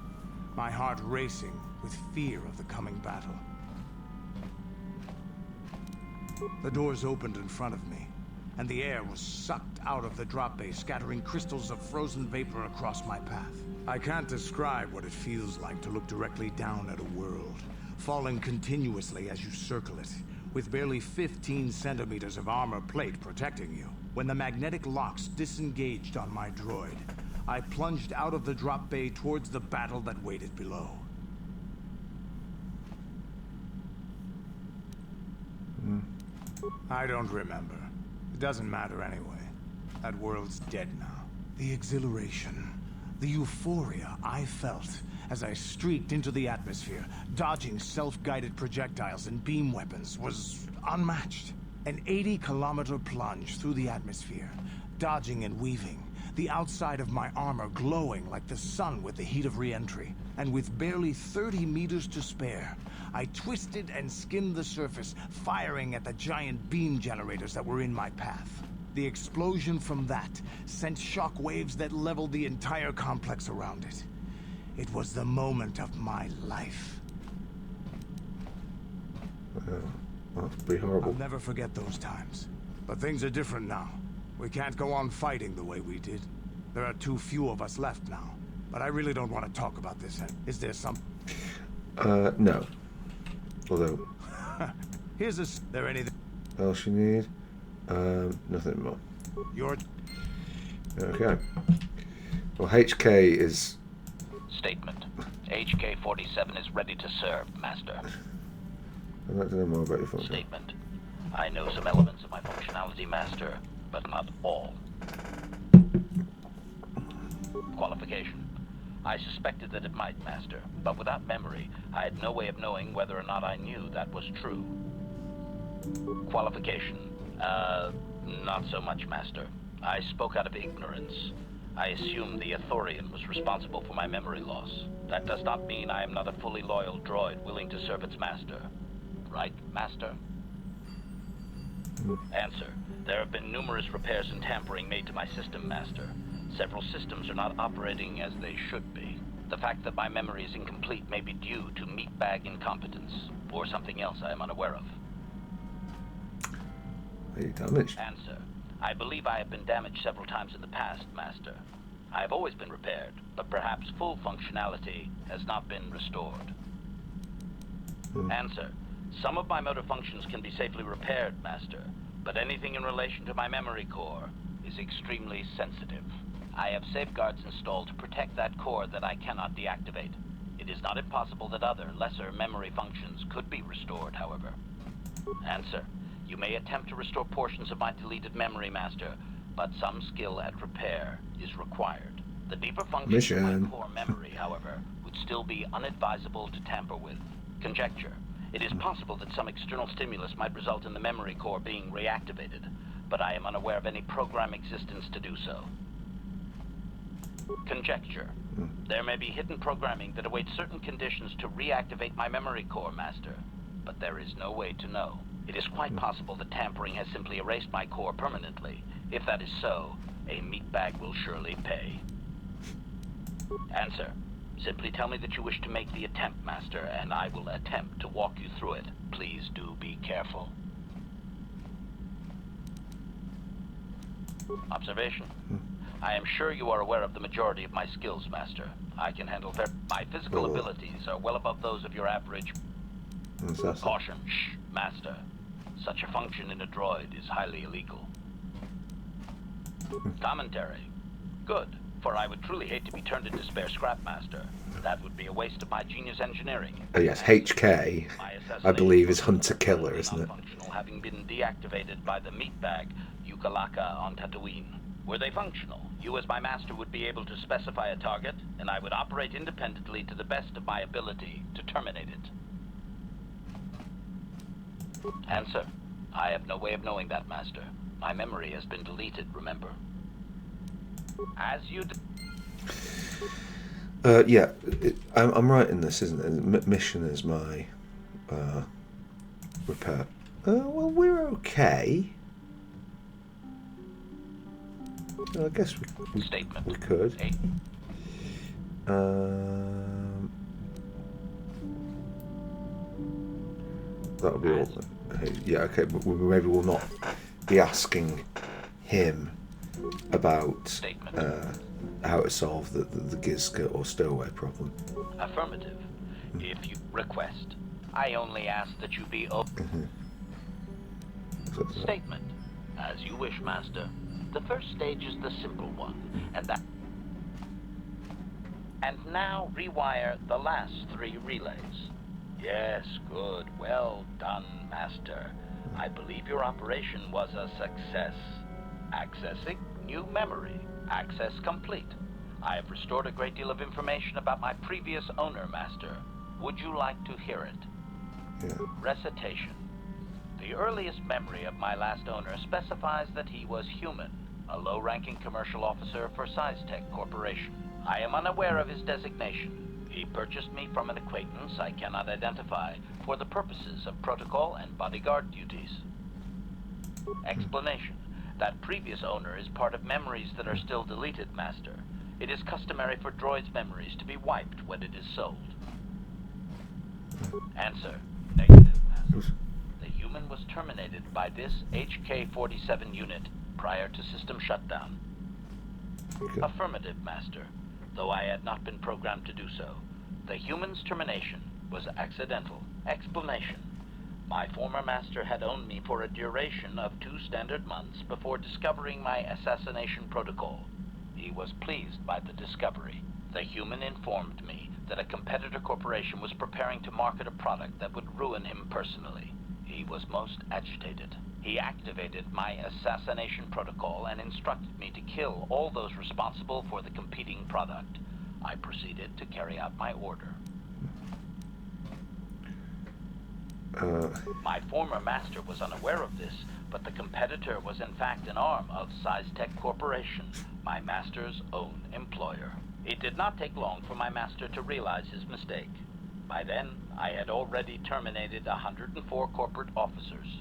my heart racing with fear of the coming battle. The doors opened in front of me. and the air was sucked out of the drop bay, scattering crystals of frozen vapor across my path. I can't describe what it feels like to look directly down at a world, falling continuously as you circle it, with barely 15 centimeters of armor plate protecting you. When the magnetic locks disengaged on my droid, I plunged out of the drop bay towards the battle that waited below. I don't remember. It doesn't matter anyway. That world's dead now. The exhilaration, the euphoria I felt as I streaked into the atmosphere, dodging self-guided projectiles and beam weapons, was unmatched. An 80-kilometer plunge through the atmosphere, dodging and weaving, the outside of my armor glowing like the sun with the heat of re-entry. And with barely 30 meters to spare, I twisted and skimmed the surface, firing at the giant beam generators that were in my path. The explosion from that sent shock waves that leveled the entire complex around it. It was the moment of my life. That's pretty horrible. I'll never forget those times. But things are different now. We can't go on fighting the way we did. There are too few of us left now. But I really don't want to talk about this. Is there some... No. Although... Here's a... There anything... else you need? Nothing more. Okay. Well, HK is... Statement. HK-47 is ready to serve, Master. I'd like to know more about your function. Statement. I know some elements of my functionality, Master, but not all. Qualification. I suspected that it might, Master, but without memory, I had no way of knowing whether or not I knew that was true. Qualification. Not so much, Master. I spoke out of ignorance. I assumed the Ithorian was responsible for my memory loss. That does not mean I am not a fully loyal droid willing to serve its master. Right, Master? Answer. There have been numerous repairs and tampering made to my system, Master. Several systems are not operating as they should be. The fact that my memory is incomplete may be due to meatbag incompetence, or something else I am unaware of. Are you damaged? Answer. I believe I have been damaged several times in the past, Master. I have always been repaired, but perhaps full functionality has not been restored. Answer. Some of my motor functions can be safely repaired, Master, but anything in relation to my memory core is extremely sensitive. I have safeguards installed to protect that core that I cannot deactivate. It is not impossible that other, lesser memory functions could be restored, however. Answer. You may attempt to restore portions of my deleted memory, Master, but some skill at repair is required. The deeper functions of my core memory, however, would still be unadvisable to tamper with. Conjecture. It is possible that some external stimulus might result in the memory core being reactivated, but I am unaware of any program existence to do so. Conjecture. There may be hidden programming that awaits certain conditions to reactivate my memory core, Master, but there is no way to know. It is quite possible that tampering has simply erased my core permanently. If that is so, a meatbag will surely pay. Answer. Simply tell me that you wish to make the attempt, Master, and I will attempt to walk you through it. Please do be careful. Observation. I am sure you are aware of the majority of my skills, Master. I can handle my physical abilities are well above those of your average... Caution. Shh, Master. Such a function in a droid is highly illegal. Commentary. Good, for I would truly hate to be turned into spare scrap, Master. That would be a waste of my genius engineering. Oh yes, HK, I believe, is Hunter Killer, isn't it? Functional, having been deactivated by the meatbag Yukalaka on Tatooine. Were they functional, you as my master would be able to specify a target, and I would operate independently to the best of my ability to terminate it. Answer. I have no way of knowing that, Master. My memory has been deleted, remember? As you... Yeah, I'm right in this, isn't it? Mission is my repair. Well, we're okay. I guess we could. That'll be all. Yeah, okay, but maybe we'll not be asking him about how to solve the Gizka or stowaway problem. Affirmative. If you request, I only ask that you be open. Statement. As you wish, Master. The first stage is the simple one, and now rewire the last 3 relays. Yes, good. Well done, Master. I believe your operation was a success. Accessing new memory. Access complete. I have restored a great deal of information about my previous owner, Master. Would you like to hear it? Yeah. Recitation. The earliest memory of my last owner specifies that he was human, a low-ranking commercial officer for SciTech Corporation. I am unaware of his designation. He purchased me from an acquaintance I cannot identify for the purposes of protocol and bodyguard duties. Explanation. That previous owner is part of memories that are still deleted, Master. It is customary for droids' memories to be wiped when it is sold. Answer. Negative, Master. The human was terminated by this HK-47 unit prior to system shutdown. Okay. Affirmative, Master. Though I had not been programmed to do so. The human's termination was accidental. Explanation. My former master had owned me for a duration of 2 standard months before discovering my assassination protocol. He was pleased by the discovery. The human informed me that a competitor corporation was preparing to market a product that would ruin him personally. He was most agitated. He activated my assassination protocol and instructed me to kill all those responsible for the competing product. I proceeded to carry out my order. My former master was unaware of this, but the competitor was in fact an arm of SciTech Corporation, my master's own employer. It did not take long for my master to realize his mistake. By then, I had already terminated 104 corporate officers.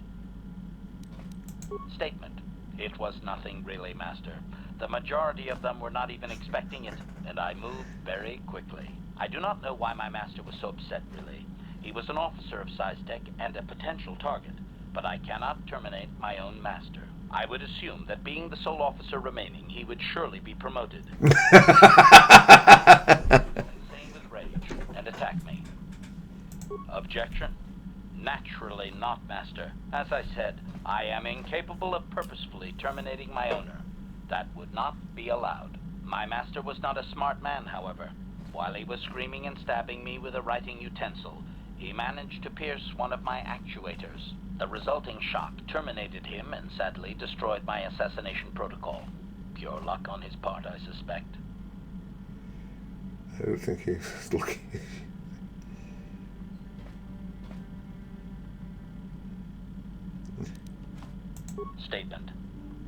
Statement. It was nothing really, Master. The majority of them were not even expecting it, and I moved very quickly. I do not know why my master was so upset, really. He was an officer of SciTech and a potential target, but I cannot terminate my own master. I would assume that being the sole officer remaining, he would surely be promoted. Insane with rage and attack me. Objection? Naturally not, Master. As I said, I am incapable of purposefully terminating my owner. That would not be allowed. My master was not a smart man, however. While he was screaming and stabbing me with a writing utensil, he managed to pierce one of my actuators. The resulting shock terminated him and sadly destroyed my assassination protocol. Pure luck on his part, I suspect. I don't think he's lucky. Statement.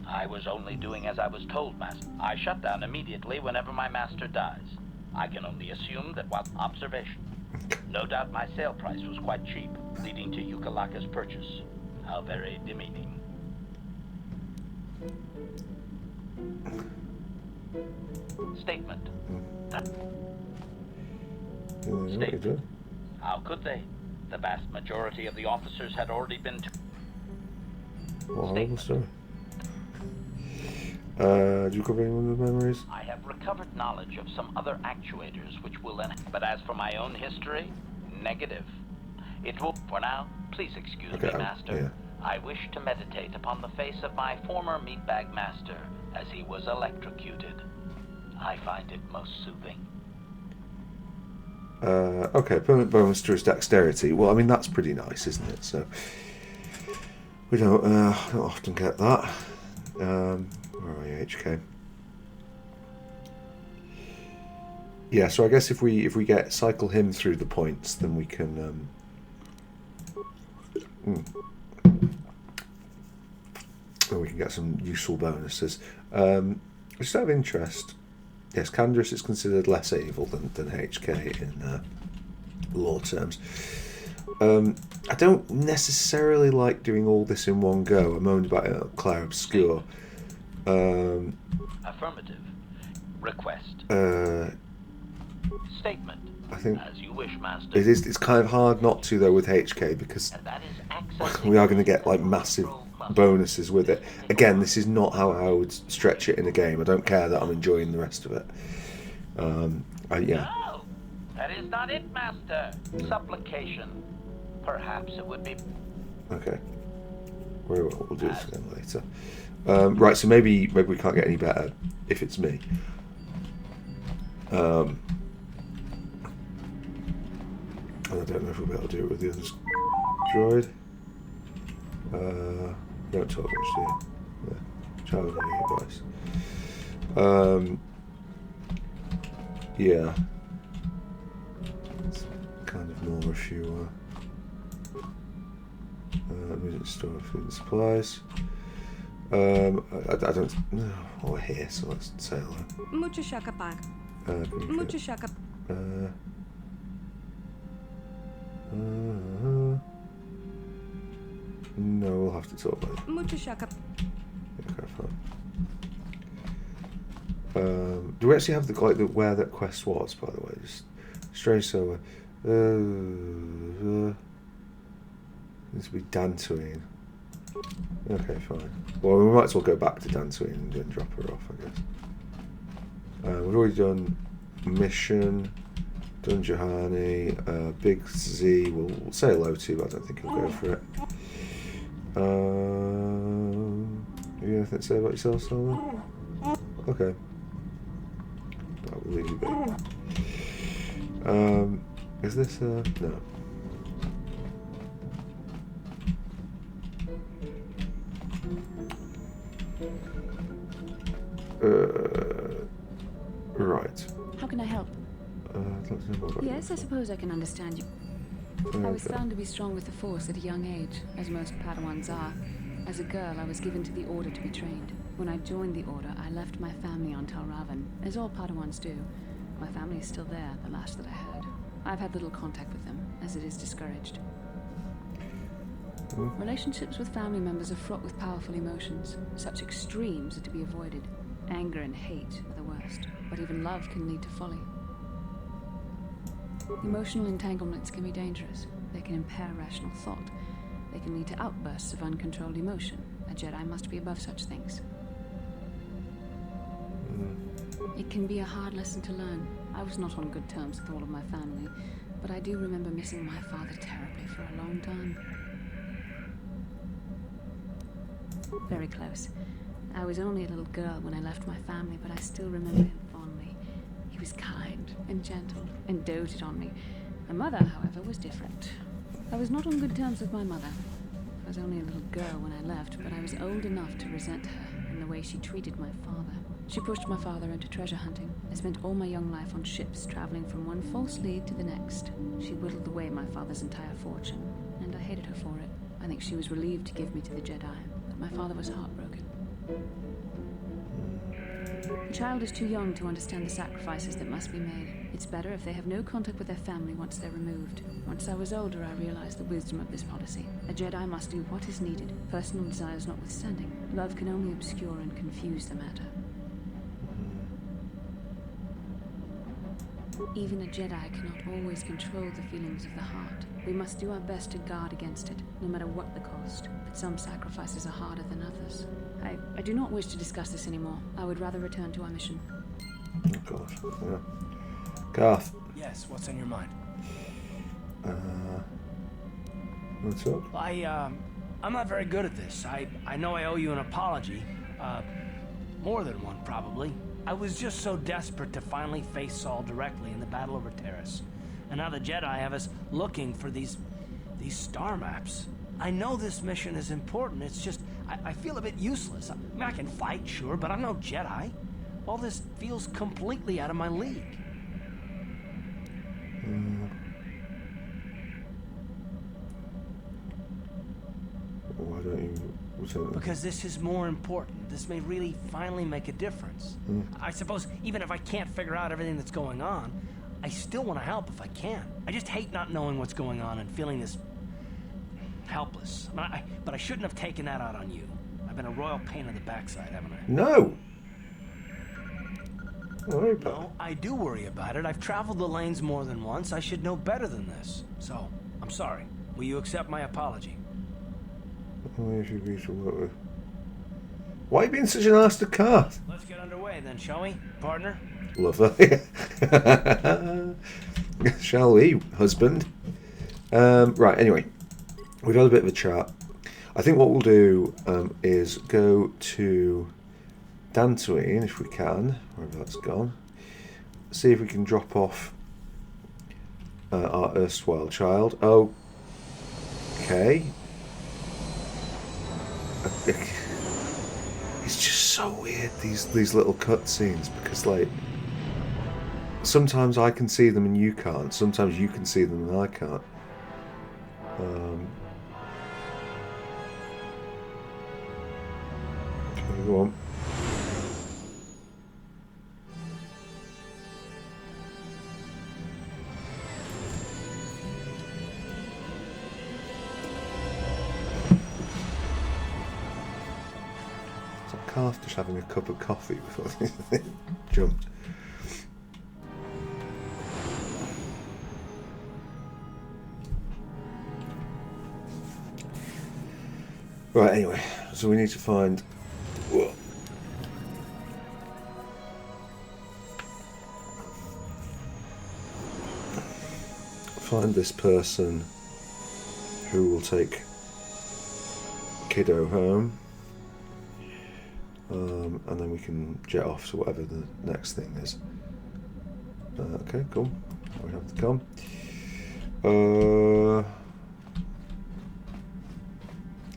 I was only doing as I was told, Master. I shut down immediately whenever my master dies. I can only assume that while observation. No doubt my sale price was quite cheap, leading to Yukalaka's purchase. How very demeaning. Statement. Statement. How could they? The vast majority of the officers had already been... Horrible story. Do you cover any of the memories? I have recovered knowledge of some other actuators which will but as for my own history, negative. It will... For now, please excuse me, Master. Yeah. I wish to meditate upon the face of my former meatbag master as he was electrocuted. I find it most soothing. Okay, permanent bonus to his dexterity. Well, I mean, that's pretty nice, isn't it? So, we don't often get that. Where are you, HK? Yeah, so I guess if we cycle him through the points, then we can then we can get some useful bonuses. Just out of interest, yes, Canderous is considered less evil than HK in law terms. I don't necessarily like doing all this in one go. I moaned about it at Claire Obscure. Affirmative. Request. Statement. I think as you wish, Master. It's kind of hard not to though with HK because and that is we are going to get like massive bonuses with it. Again, this is not how I would stretch it in a game. I don't care that I'm enjoying the rest of it. Yeah. No, that is not it, Master. Supplication. Perhaps it would be... Okay. We'll do this again later. Right, so maybe we can't get any better if it's me. And I don't know if we'll be able to do it with the other droid. Don't talk much, do you? Yeah. Child of advice. Yeah. It's kind of more if you music store, food and supplies. I don't. Oh, we're here, so let's say hello. Mucho shaka pag. Mucho shaka. No, we'll have to talk about it. Mucho shaka. Okay, fine. Do we actually have the where that quest was? By the way, just strange. So, needs to be Dantooine. Okay, fine. Well, we might as well go back to Dantooine and then drop her off, I guess. We've already done mission, done Juhani, Big Z. We'll say hello to, but I don't think he'll go for it. Have you anything to say about yourself, Simon? Okay. I will leave you be. Is this no? Right. How can I help? Yes, I suppose I can understand you. I was found to be strong with the Force at a young age, as most Padawans are. As a girl, I was given to the Order to be trained. When I joined the Order, I left my family on Tal Ravan, as all Padawans do. My family is still there, the last that I heard. I've had little contact with them, as it is discouraged. Relationships with family members are fraught with powerful emotions. Such extremes are to be avoided. Anger and hate are the worst, but even love can lead to folly. Emotional entanglements can be dangerous. They can impair rational thought. They can lead to outbursts of uncontrolled emotion. A Jedi must be above such things. It can be a hard lesson to learn. I was not on good terms with all of my family, but I do remember missing my father terribly for a long time. Very close. I was only a little girl when I left my family, but I still remember him fondly. He was kind and gentle and doted on me. My mother, however, was different. I was not on good terms with my mother. I was only a little girl when I left, but I was old enough to resent her and the way she treated my father. She pushed my father into treasure hunting. I spent all my young life on ships, traveling from one false lead to the next. She whittled away my father's entire fortune, and I hated her for it. I think she was relieved to give me to the Jedi, but my father was heartbroken. A child is too young to understand the sacrifices that must be made. It's better if they have no contact with their family once they're removed. Once I was older, I realized the wisdom of this policy. A Jedi must do what is needed, personal desires notwithstanding. Love can only obscure and confuse the matter. Even a Jedi cannot always control the feelings of the heart. We must do our best to guard against it, no matter what the cost. But some sacrifices are harder than others. I do not wish to discuss this anymore. I would rather return to our mission. Oh gosh, yeah. Garth. Yes, what's on your mind? What's up? I'm not very good at this. I know I owe you an apology. More than one, probably. I was just so desperate to finally face Saul directly in the battle over Taris. And now the Jedi have us looking for these star maps. I know this mission is important, it's just, I feel a bit useless. I mean, I can fight, sure, but I'm no Jedi. All this feels completely out of my league. Why don't you... Because this is more important. This may really finally make a difference. I suppose even if I can't figure out everything that's going on, I still want to help if I can. I just hate not knowing what's going on and feeling this helpless. But I shouldn't have taken that out on you. I've been a royal pain in the backside, haven't I? No! No, I do worry about it. I've traveled the lanes more than once. I should know better than this. So, I'm sorry. Will you accept my apology? Only if you agree to work with. Why are you being such an ass to cut? Let's get underway then, shall we, partner? Lovely. Shall we, husband? Right, anyway. We've had a bit of a chat. I think what we'll do is go to Dantooine, if we can, wherever that's gone. See if we can drop off our erstwhile child. Oh, okay. It's just so weird, these little cutscenes, because like sometimes I can see them and you can't. Sometimes you can see them and I can't. Okay, go on. Calf just having a cup of coffee before they jumped. Right, anyway, so we need to find. Whoa. Find this person who will take Kiddo home. And then we can jet off to whatever the next thing is. Okay, cool. We have to come.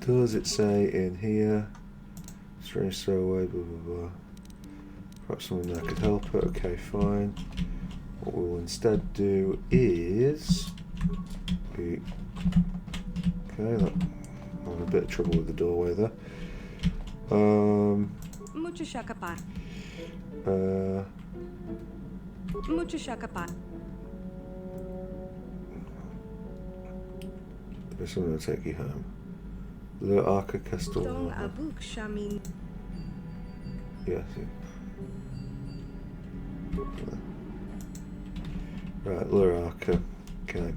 Does it say in here? Strange throwaway, blah blah blah. Perhaps something that could help it. Okay, fine. What we'll instead do is. Okay, I'm having a bit of trouble with the doorway there. Mucho shakapar. Mucho shakapar. There's something to take you home. Le Arca Castle. Dong abuk shamin. Yes. Right, Le Arca. Okay.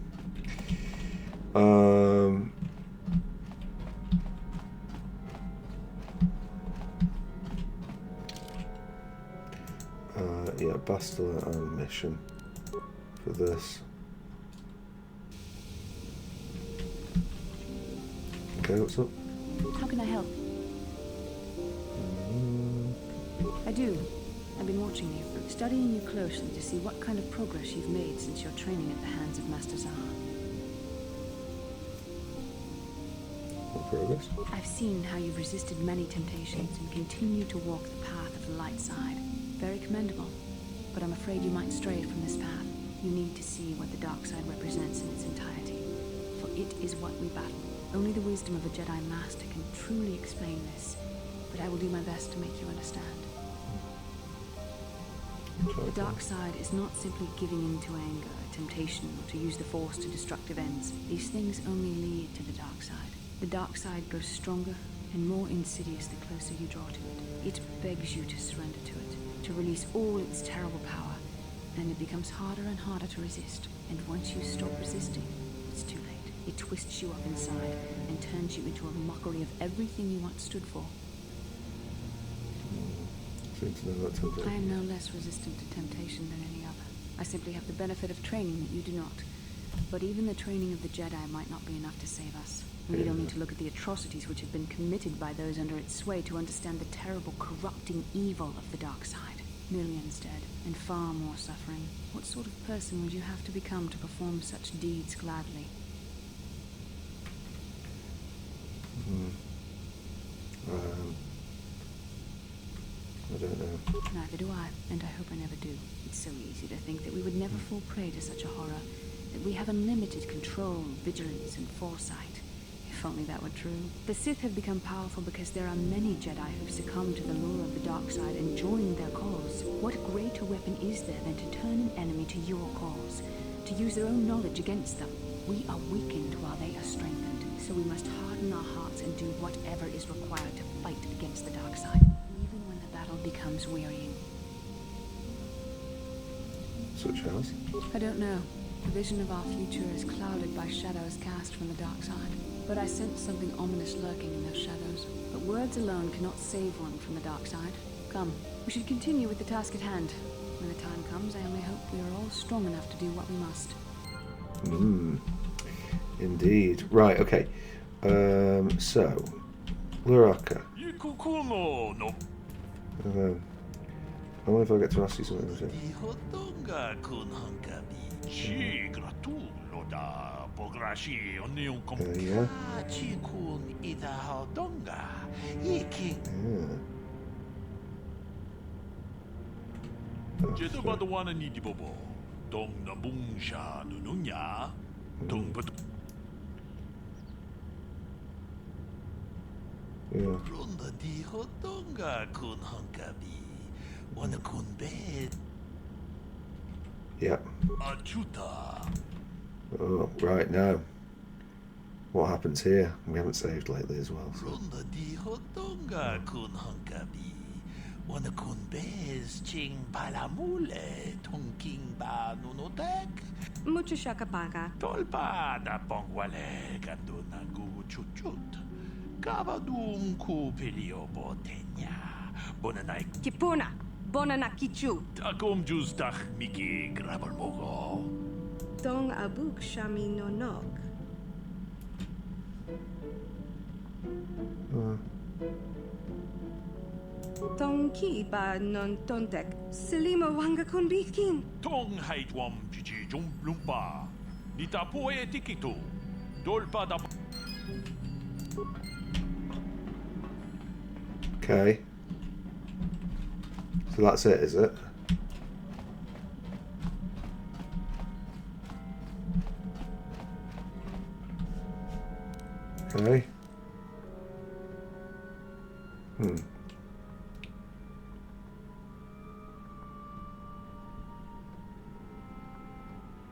Yeah, Bastila and mission for this. Okay, what's up? How can I help? I do. I've been watching you, studying you closely to see what kind of progress you've made since your training at the hands of Master Zaha. What progress? I've seen how you've resisted many temptations and continue to walk the path of the light side. Very commendable. But I'm afraid you might stray from this path. You need to see what the dark side represents in its entirety. For it is what we battle. Only the wisdom of a Jedi Master can truly explain this. But I will do my best to make you understand. The dark side is not simply giving in to anger, temptation, or to use the Force to destructive ends. These things only lead to the dark side. The dark side grows stronger and more insidious the closer you draw to it. It begs you to surrender to it, to release all its terrible power, and it becomes harder and harder to resist. And once you stop resisting, it's too late. It twists you up inside and turns you into a mockery of everything you once stood for. I am no less resistant to temptation than any other. I simply have the benefit of training that you do not. But even the training of the Jedi might not be enough to save us. We don't need to look at the atrocities which have been committed by those under its sway to understand the terrible, corrupting evil of the dark side. Millions dead, and far more suffering. What sort of person would you have to become to perform such deeds gladly? I don't know. Neither do I, and I hope I never do. It's so easy to think that we would never fall prey to such a horror, that we have unlimited control, vigilance, and foresight. If only that were true. The Sith have become powerful because there are many Jedi who've succumbed to the lure of the dark side and joined their cause. What greater weapon is there than to turn an enemy to your cause, to use their own knowledge against them? We are weakened while they are strengthened, so we must harden our hearts and do whatever is required to fight against the dark side, even when the battle becomes wearying. Such as? I don't know. The vision of our future is clouded by shadows cast from the dark side. But I sense something ominous lurking in those shadows. But words alone cannot save one from the dark side. Come, we should continue with the task at hand. When the time comes, I only hope we are all strong enough to do what we must. Indeed. Right, okay. So, Luraka. I wonder if I get to ask you something. Yeah. Yeah. Oh, right now. What happens here? We haven't saved lately as well. So. Mucho shakapaka. Tolpa da pongwale ganduna guchuchut. Gabadum kupilio botenya. Bonanai. Kipuna. Bonanakichu. Takum justach miki grabalmogo. Dong abuk shami no nog. Tong ki ba non tontek. Selima wanga konbikin. Tong haitwam chichi jum lumpa. Nitapo etikitu. Dolpa da. Okay. So that's it, is it? Okay.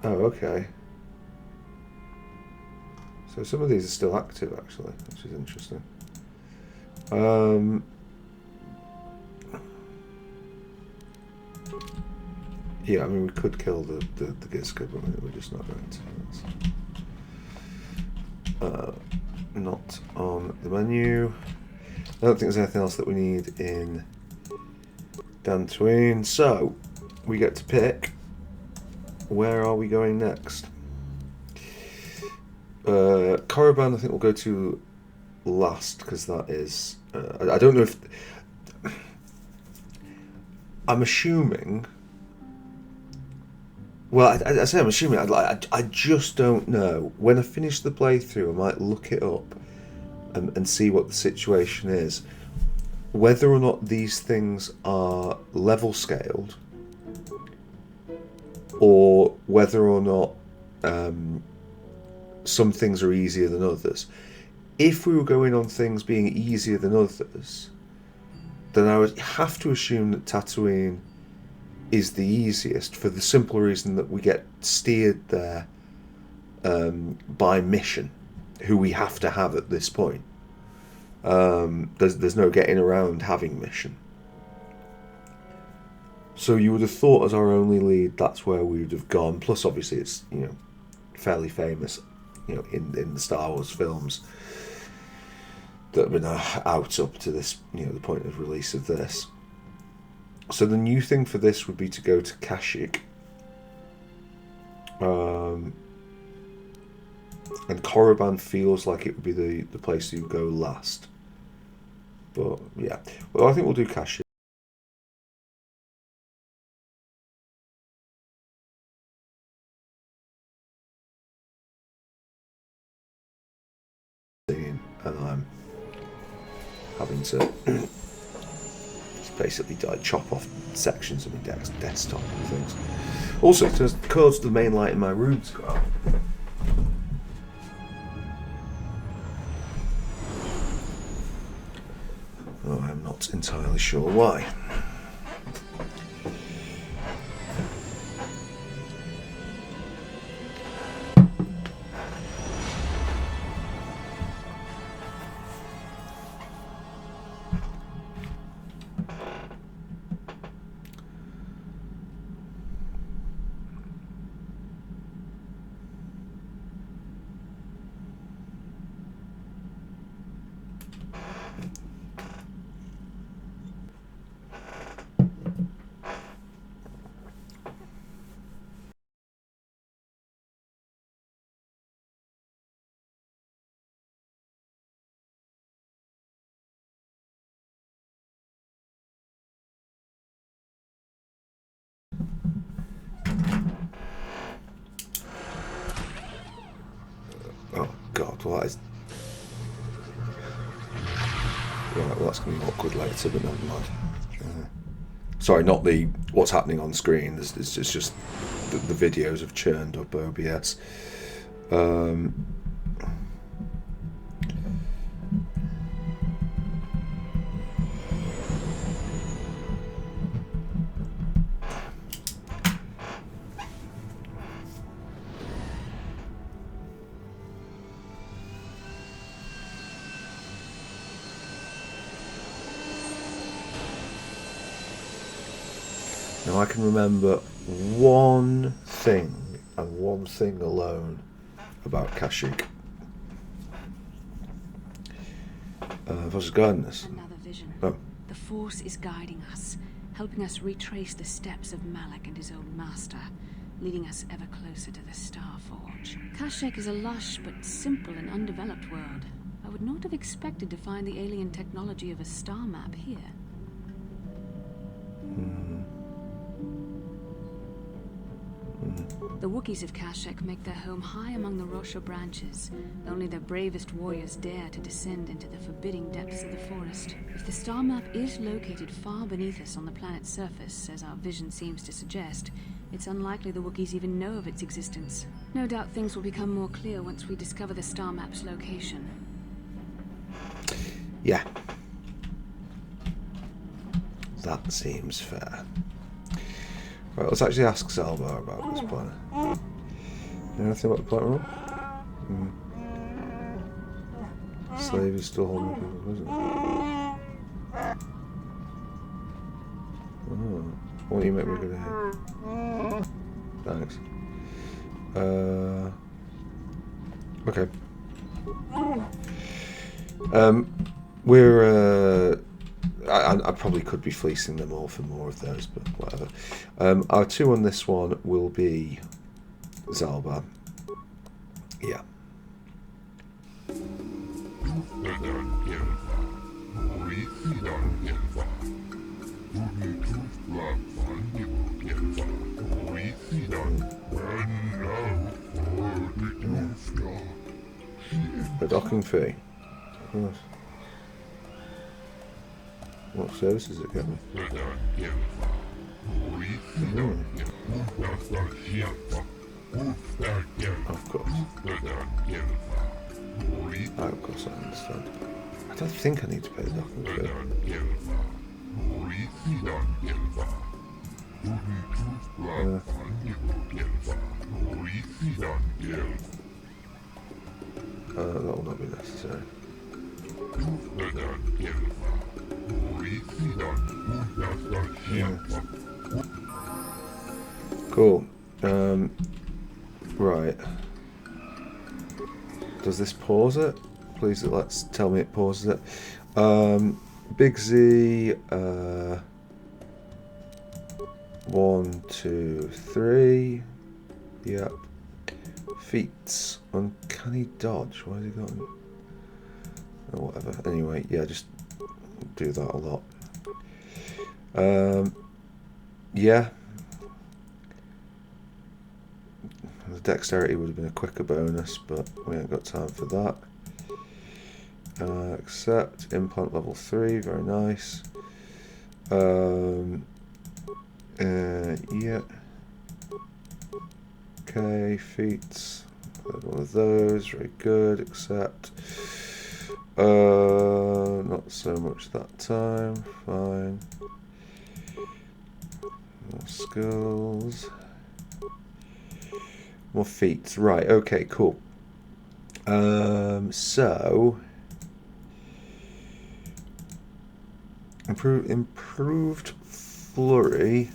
Oh, okay. So some of these are still active, actually, which is interesting. Yeah, I mean, we could kill the Gizka, but we're just not going to. Not on the menu. I don't think there's anything else that we need in Dantooine. So, we get to pick. Where are we going next? Korriban, I think we'll go to last, because that is... I don't know if... I'm assuming... Well, I say I'm assuming. I just don't know. When I finish the playthrough, I might look it up and see what the situation is. Whether or not these things are level scaled, or whether or not some things are easier than others. If we were going on things being easier than others, then I would have to assume that Tatooine is the easiest, for the simple reason that we get steered there by mission, who we have to have at this point. There's no getting around having mission. So you would have thought, as our only lead, that's where we would have gone. Plus, obviously, it's fairly famous, in the Star Wars films that have been out up to this, the point of release of this. So the new thing for this would be to go to Kashyyyk. And Korriban feels like it would be the place you go last. But, yeah. Well, I think we'll do Kashyyyk. And I'm having to basically chop off sections of my desktop and things. Also, because the cords to the main light in my room's got out. Oh, I'm not entirely sure why. Well, that is... Right, well, that's going to be awkward later, but never mind. Sorry, not the what's happening on screen. It's just the videos have churned up OBS. Now I can remember one thing and one thing alone about Kashyyyk. If I was guiding us. Another vision. Oh. The Force is guiding us, helping us retrace the steps of Malak and his old master, leading us ever closer to the Star Forge. Kashyyyk is a lush but simple and undeveloped world. I would not have expected to find the alien technology of a star map here. The Wookiees of Kashyyyk make their home high among the Rosho branches. Only their bravest warriors dare to descend into the forbidding depths of the forest. If the star map is located far beneath us on the planet's surface, as our vision seems to suggest, it's unlikely the Wookiees even know of its existence. No doubt things will become more clear once we discover the star map's location. Yeah. That seems fair. Right, let's actually ask Zalbar about this planet. You know anything about the planet, Rob? Slave is still holding people, isn't it? Oh, why don't you make me go here? Thanks. Okay. We're I probably could be fleecing them all for more of those, but whatever. Our 2 on this one will be Zalbar. Yeah. A docking fee. Yes. What services it get me? Of course. Of course I understand. I don't think I need to pay the docking fee. That will not be necessary. Yeah. Cool. Right. Does this pause it? Please let's tell me it pauses it. Big Z 1, 2, 3. Yep. Feats. Uncanny dodge. Why has he got? Oh, whatever. Anyway, yeah, just do that a lot. Yeah. The dexterity would have been a quicker bonus, but we ain't got time for that. Accept. Implant level 3. Very nice. Yeah. Okay, feats. One of those. Very good. Accept. Not so much that time. Fine. More skills. More feats. Right, okay, cool. So improved flurry.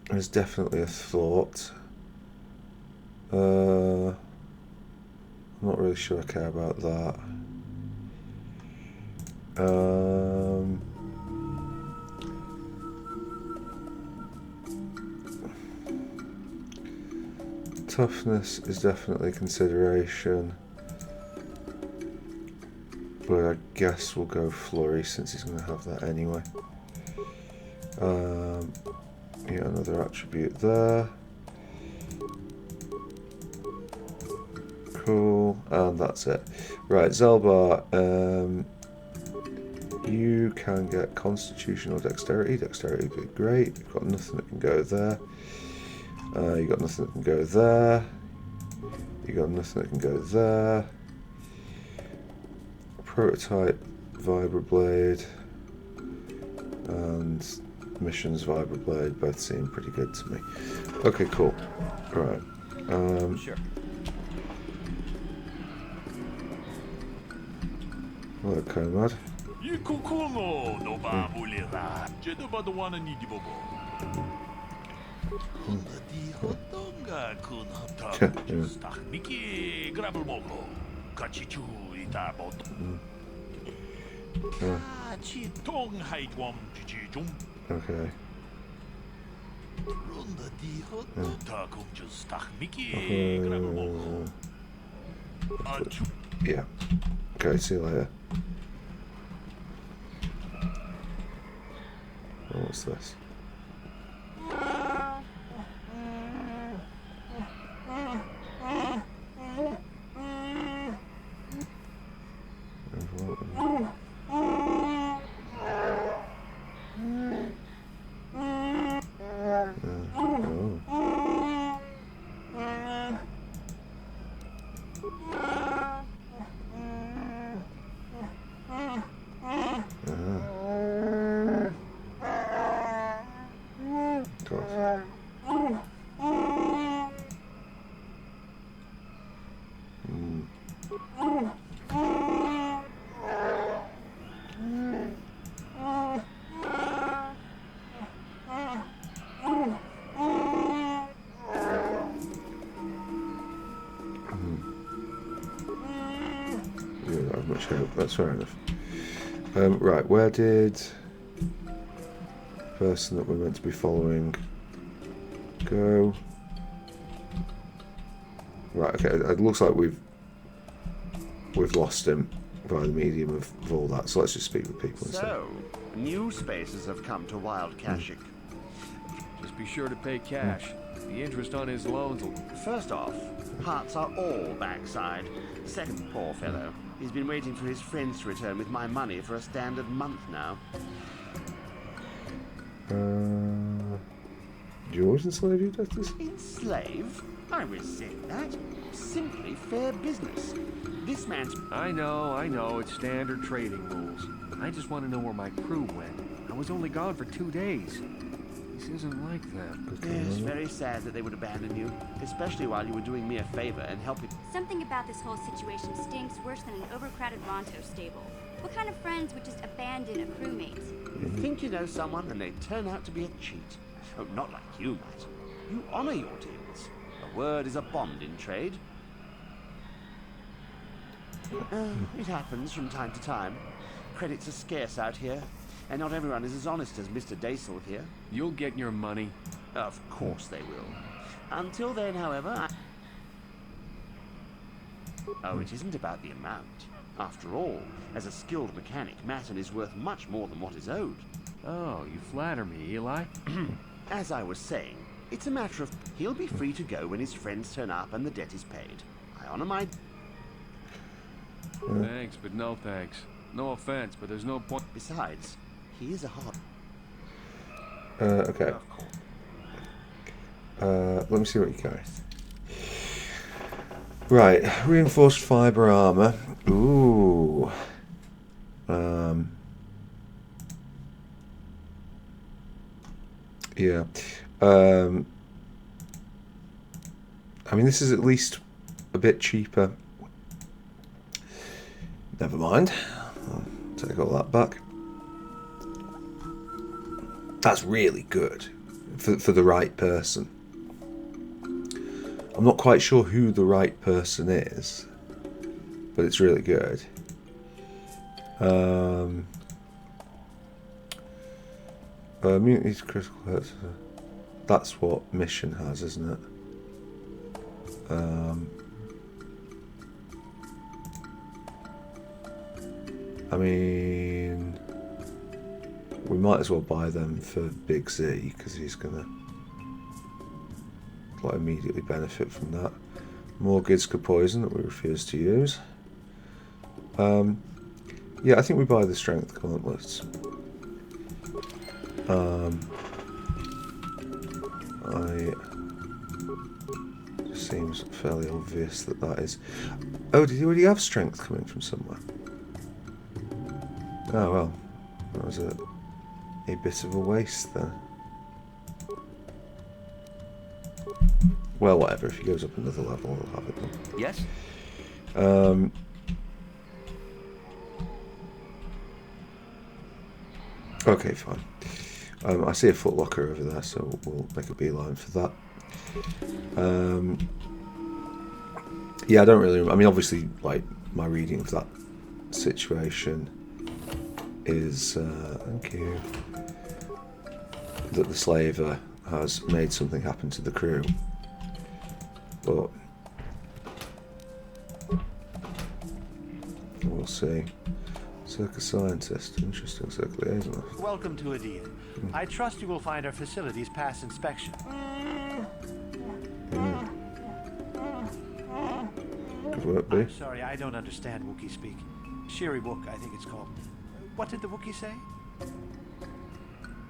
There's definitely a thought. I'm not really sure I care about that. Toughness is definitely a consideration, but I guess we'll go flurry since he's going to have that anyway. Yeah, another attribute there. Cool, and that's it. Right, Zelbar, you can get Constitution or Dexterity. Dexterity would be great. You've got nothing that can go there. You got nothing that can go there. You got nothing that can go there. Prototype Vibroblade and Missions Vibroblade both seem pretty good to me. Okay, cool. Right. Sure. Hello, Comrade. Okay. Yeah. Okay, see you later. Oh, what's this? That's fair enough. Right, where did the person that we're meant to be following go? Right, okay, it looks like we've lost him by the medium of all that, so let's just speak with people instead. So, new spaces have come to Wild Kashyyyk. Just be sure to pay cash. The interest on his loans will... First off, parts are all backside. Second, poor fellow. He's been waiting for his friends to return with my money for a standard month now. Do you always enslave your debtors? Enslave? I resent that. Simply fair business. This man's... I know, it's standard trading rules. I just want to know where my crew went. I was only gone for 2 days. This isn't like them. It's very sad that they would abandon you, especially while you were doing me a favor and helping... Something about this whole situation stinks worse than an overcrowded Ronto stable. What kind of friends would just abandon a crewmate? You think you know someone and they turn out to be a cheat. Oh, not like you might. You honor your deals. A word is a bond in trade. It happens from time to time. Credits are scarce out here, and not everyone is as honest as Mr. Daisel here. You'll get your money. Of course they will. Until then, however, Oh, it isn't about the amount. After all, as a skilled mechanic, Matten is worth much more than what is owed. Oh, you flatter me, Eli. As I was saying, it's a matter of he'll be free to go when his friends turn up and the debt is paid. I honor my... Thanks, but no thanks. No offense, but there's no point. Besides, he is a hard... Okay. Let me see what you carry. Right, reinforced fiber armor. Ooh. Yeah. I mean, this is at least a bit cheaper. Never mind. I'll take all that back. That's really good for the right person. I'm not quite sure who the right person is, but it's really good. Immunity to critical hits. That's what mission has, isn't it? I mean, we might as well buy them for Big Z because he's gonna like immediately benefit from that. More Gidska poison that we refuse to use. Yeah, I think we buy the strength gauntlets. It seems fairly obvious that that is... Oh, did you already have strength coming from somewhere? Oh well, that was a bit of a waste then. Well, whatever, if he goes up another level, we'll have it then. Yes? Okay, fine. I see a footlocker over there, so we'll make a beeline for that. Yeah, I don't really... I mean, obviously, like, my reading of that situation is... thank you. That the slaver has made something happen to the crew. But... we'll see. Circus scientist. Interesting circle liaison. Welcome to Adia. I trust you will find our facilities pass inspection. Good work, B. I'm sorry, I don't understand Wookiee speak. Shiri-Wook, I think it's called. What did the Wookiee say?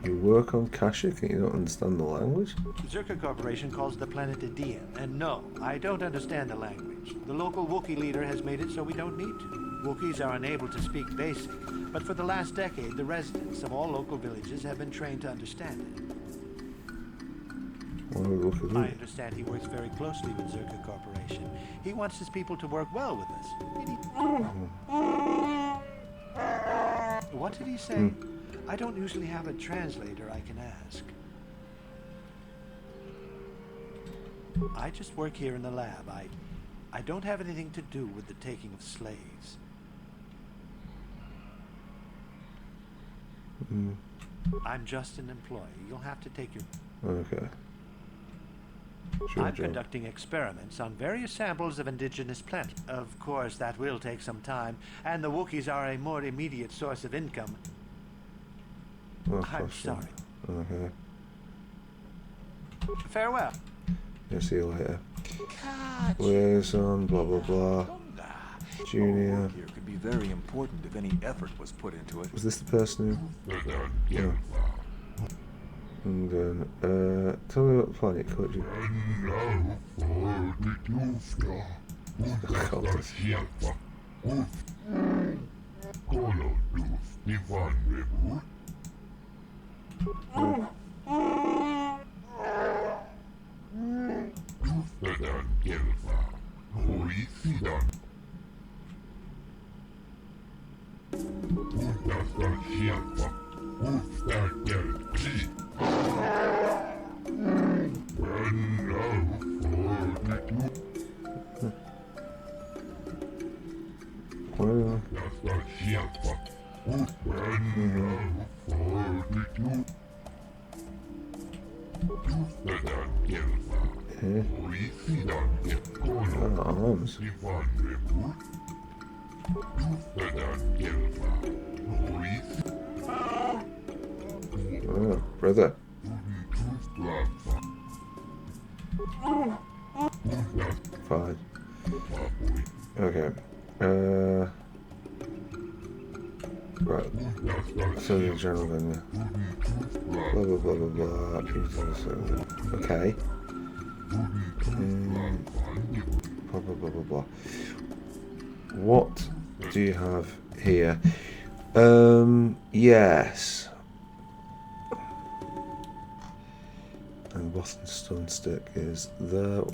You work on Kashyyyk and you don't understand the language? Zerka Corporation calls the planet Adia, and no, I don't understand the language. The local Wookiee leader has made it so we don't need to. Wookiees are unable to speak Basic, but for the last decade, the residents of all local villages have been trained to understand it. I understand he works very closely with Zerka Corporation. He wants his people to work well with us. What did he say? I don't usually have a translator I can ask. I just work here in the lab. I don't have anything to do with the taking of slaves. I'm just an employee. You'll have to take your... Okay. I'm conducting experiments on various samples of indigenous plants. Of course, that will take some time, and the Wookiees are a more immediate source of income. I'm sorry. Okay. Farewell. Yeah, see you later. Liaison, blah blah blah. Junior. Here could be very important if any effort was put into it. Was this the person who? Yeah. And then, tell me what planet called you. Arms. Oh, brother. Fine. Okay. Right. So the general then. Blah blah blah blah blah. Okay. Blah blah blah blah blah. What do you have here? Yes. And Boston Stone Stick is the.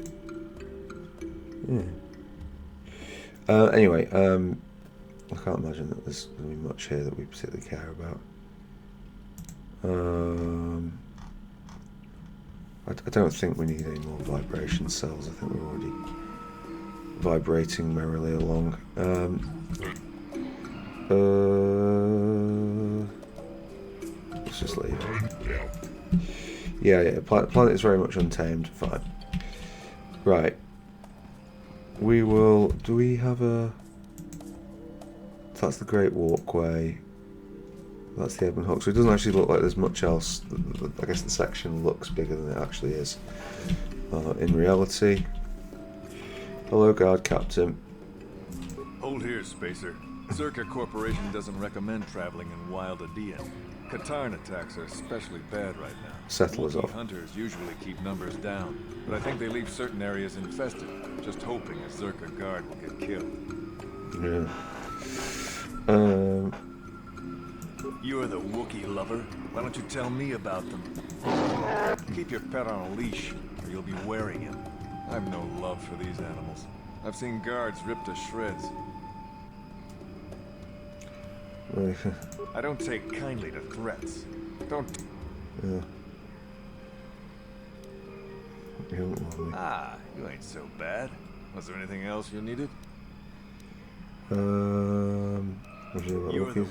Anyway, I can't imagine that there's going to be much here that we particularly care about. I don't think we need any more vibration cells. I think we're already vibrating merrily along. Let's just leave it. Yeah, planet is very much untamed. Fine. Right. We will... Do we have a... That's the Great Walkway. That's the Ebon Hawk. So it doesn't actually look like there's much else. I guess the section looks bigger than it actually is in reality. Hello, guard captain. Hold here, Spacer. Zerka Corporation doesn't recommend traveling in Wild Adean. Katarn attacks are especially bad right now. Settlers Wookiee off. hunters usually keep numbers down, but I think they leave certain areas infested, just hoping a Zerka guard will get killed. Yeah. You're the Wookiee lover. Why don't you tell me about them? Keep your pet on a leash, or you'll be wearing him. I've no love for these animals. I've seen guards ripped to shreds. I don't take kindly to threats. Don't... Yeah. You don't want me. Ah, you ain't so bad. Was there anything else you needed? You're the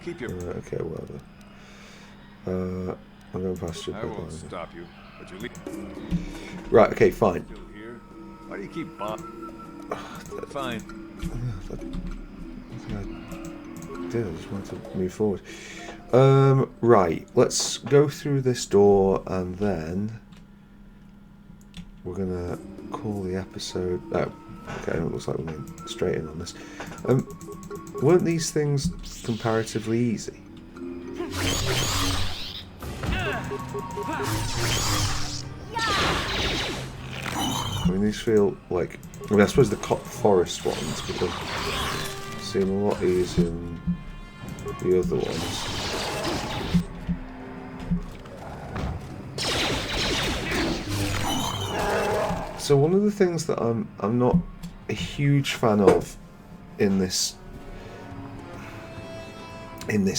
Keep your... okay, whatever. I'm going past you. I won't stop you, but you leave... Right, okay, fine. Still here? Why do you keep Fine. I just want to move forward. Right, let's go through this door and then we're gonna call the episode. Oh, okay, it looks like we're going straight in on this. Weren't these things comparatively easy? I mean, these feel like... I mean, I suppose the forest ones, but they seem a lot easier than the other ones. So one of the things that I'm not a huge fan of in this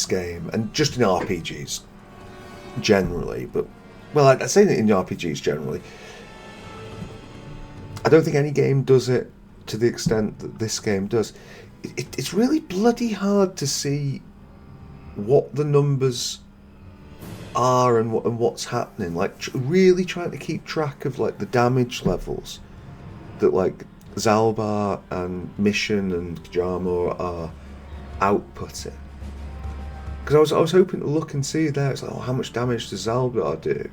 game, and just in RPGs generally, but well, I say that in RPGs generally, I don't think any game does it to the extent that this game does. It's really bloody hard to see what the numbers are and what's happening. Like really trying to keep track of like the damage levels that like Zalbar and Mission and Jarmor are outputting. Because I was hoping to look and see there. It's like, oh, how much damage does Zalbar do?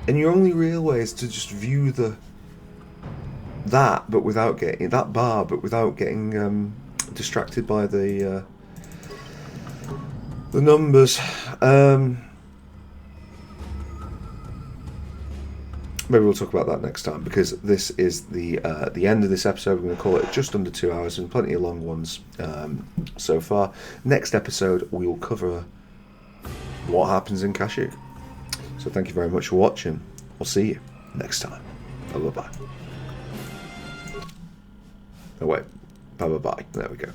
And your only real way is to just view that, but without getting that bar, but without getting distracted by the numbers. Maybe we'll talk about that next time, because this is the end of this episode. We're going to call it just under 2 hours, and plenty of long ones so far. Next episode, we will cover what happens in Kashyyyk. So thank you very much for watching. We'll see you next time. Bye-bye. Oh wait, bye-bye. There we go.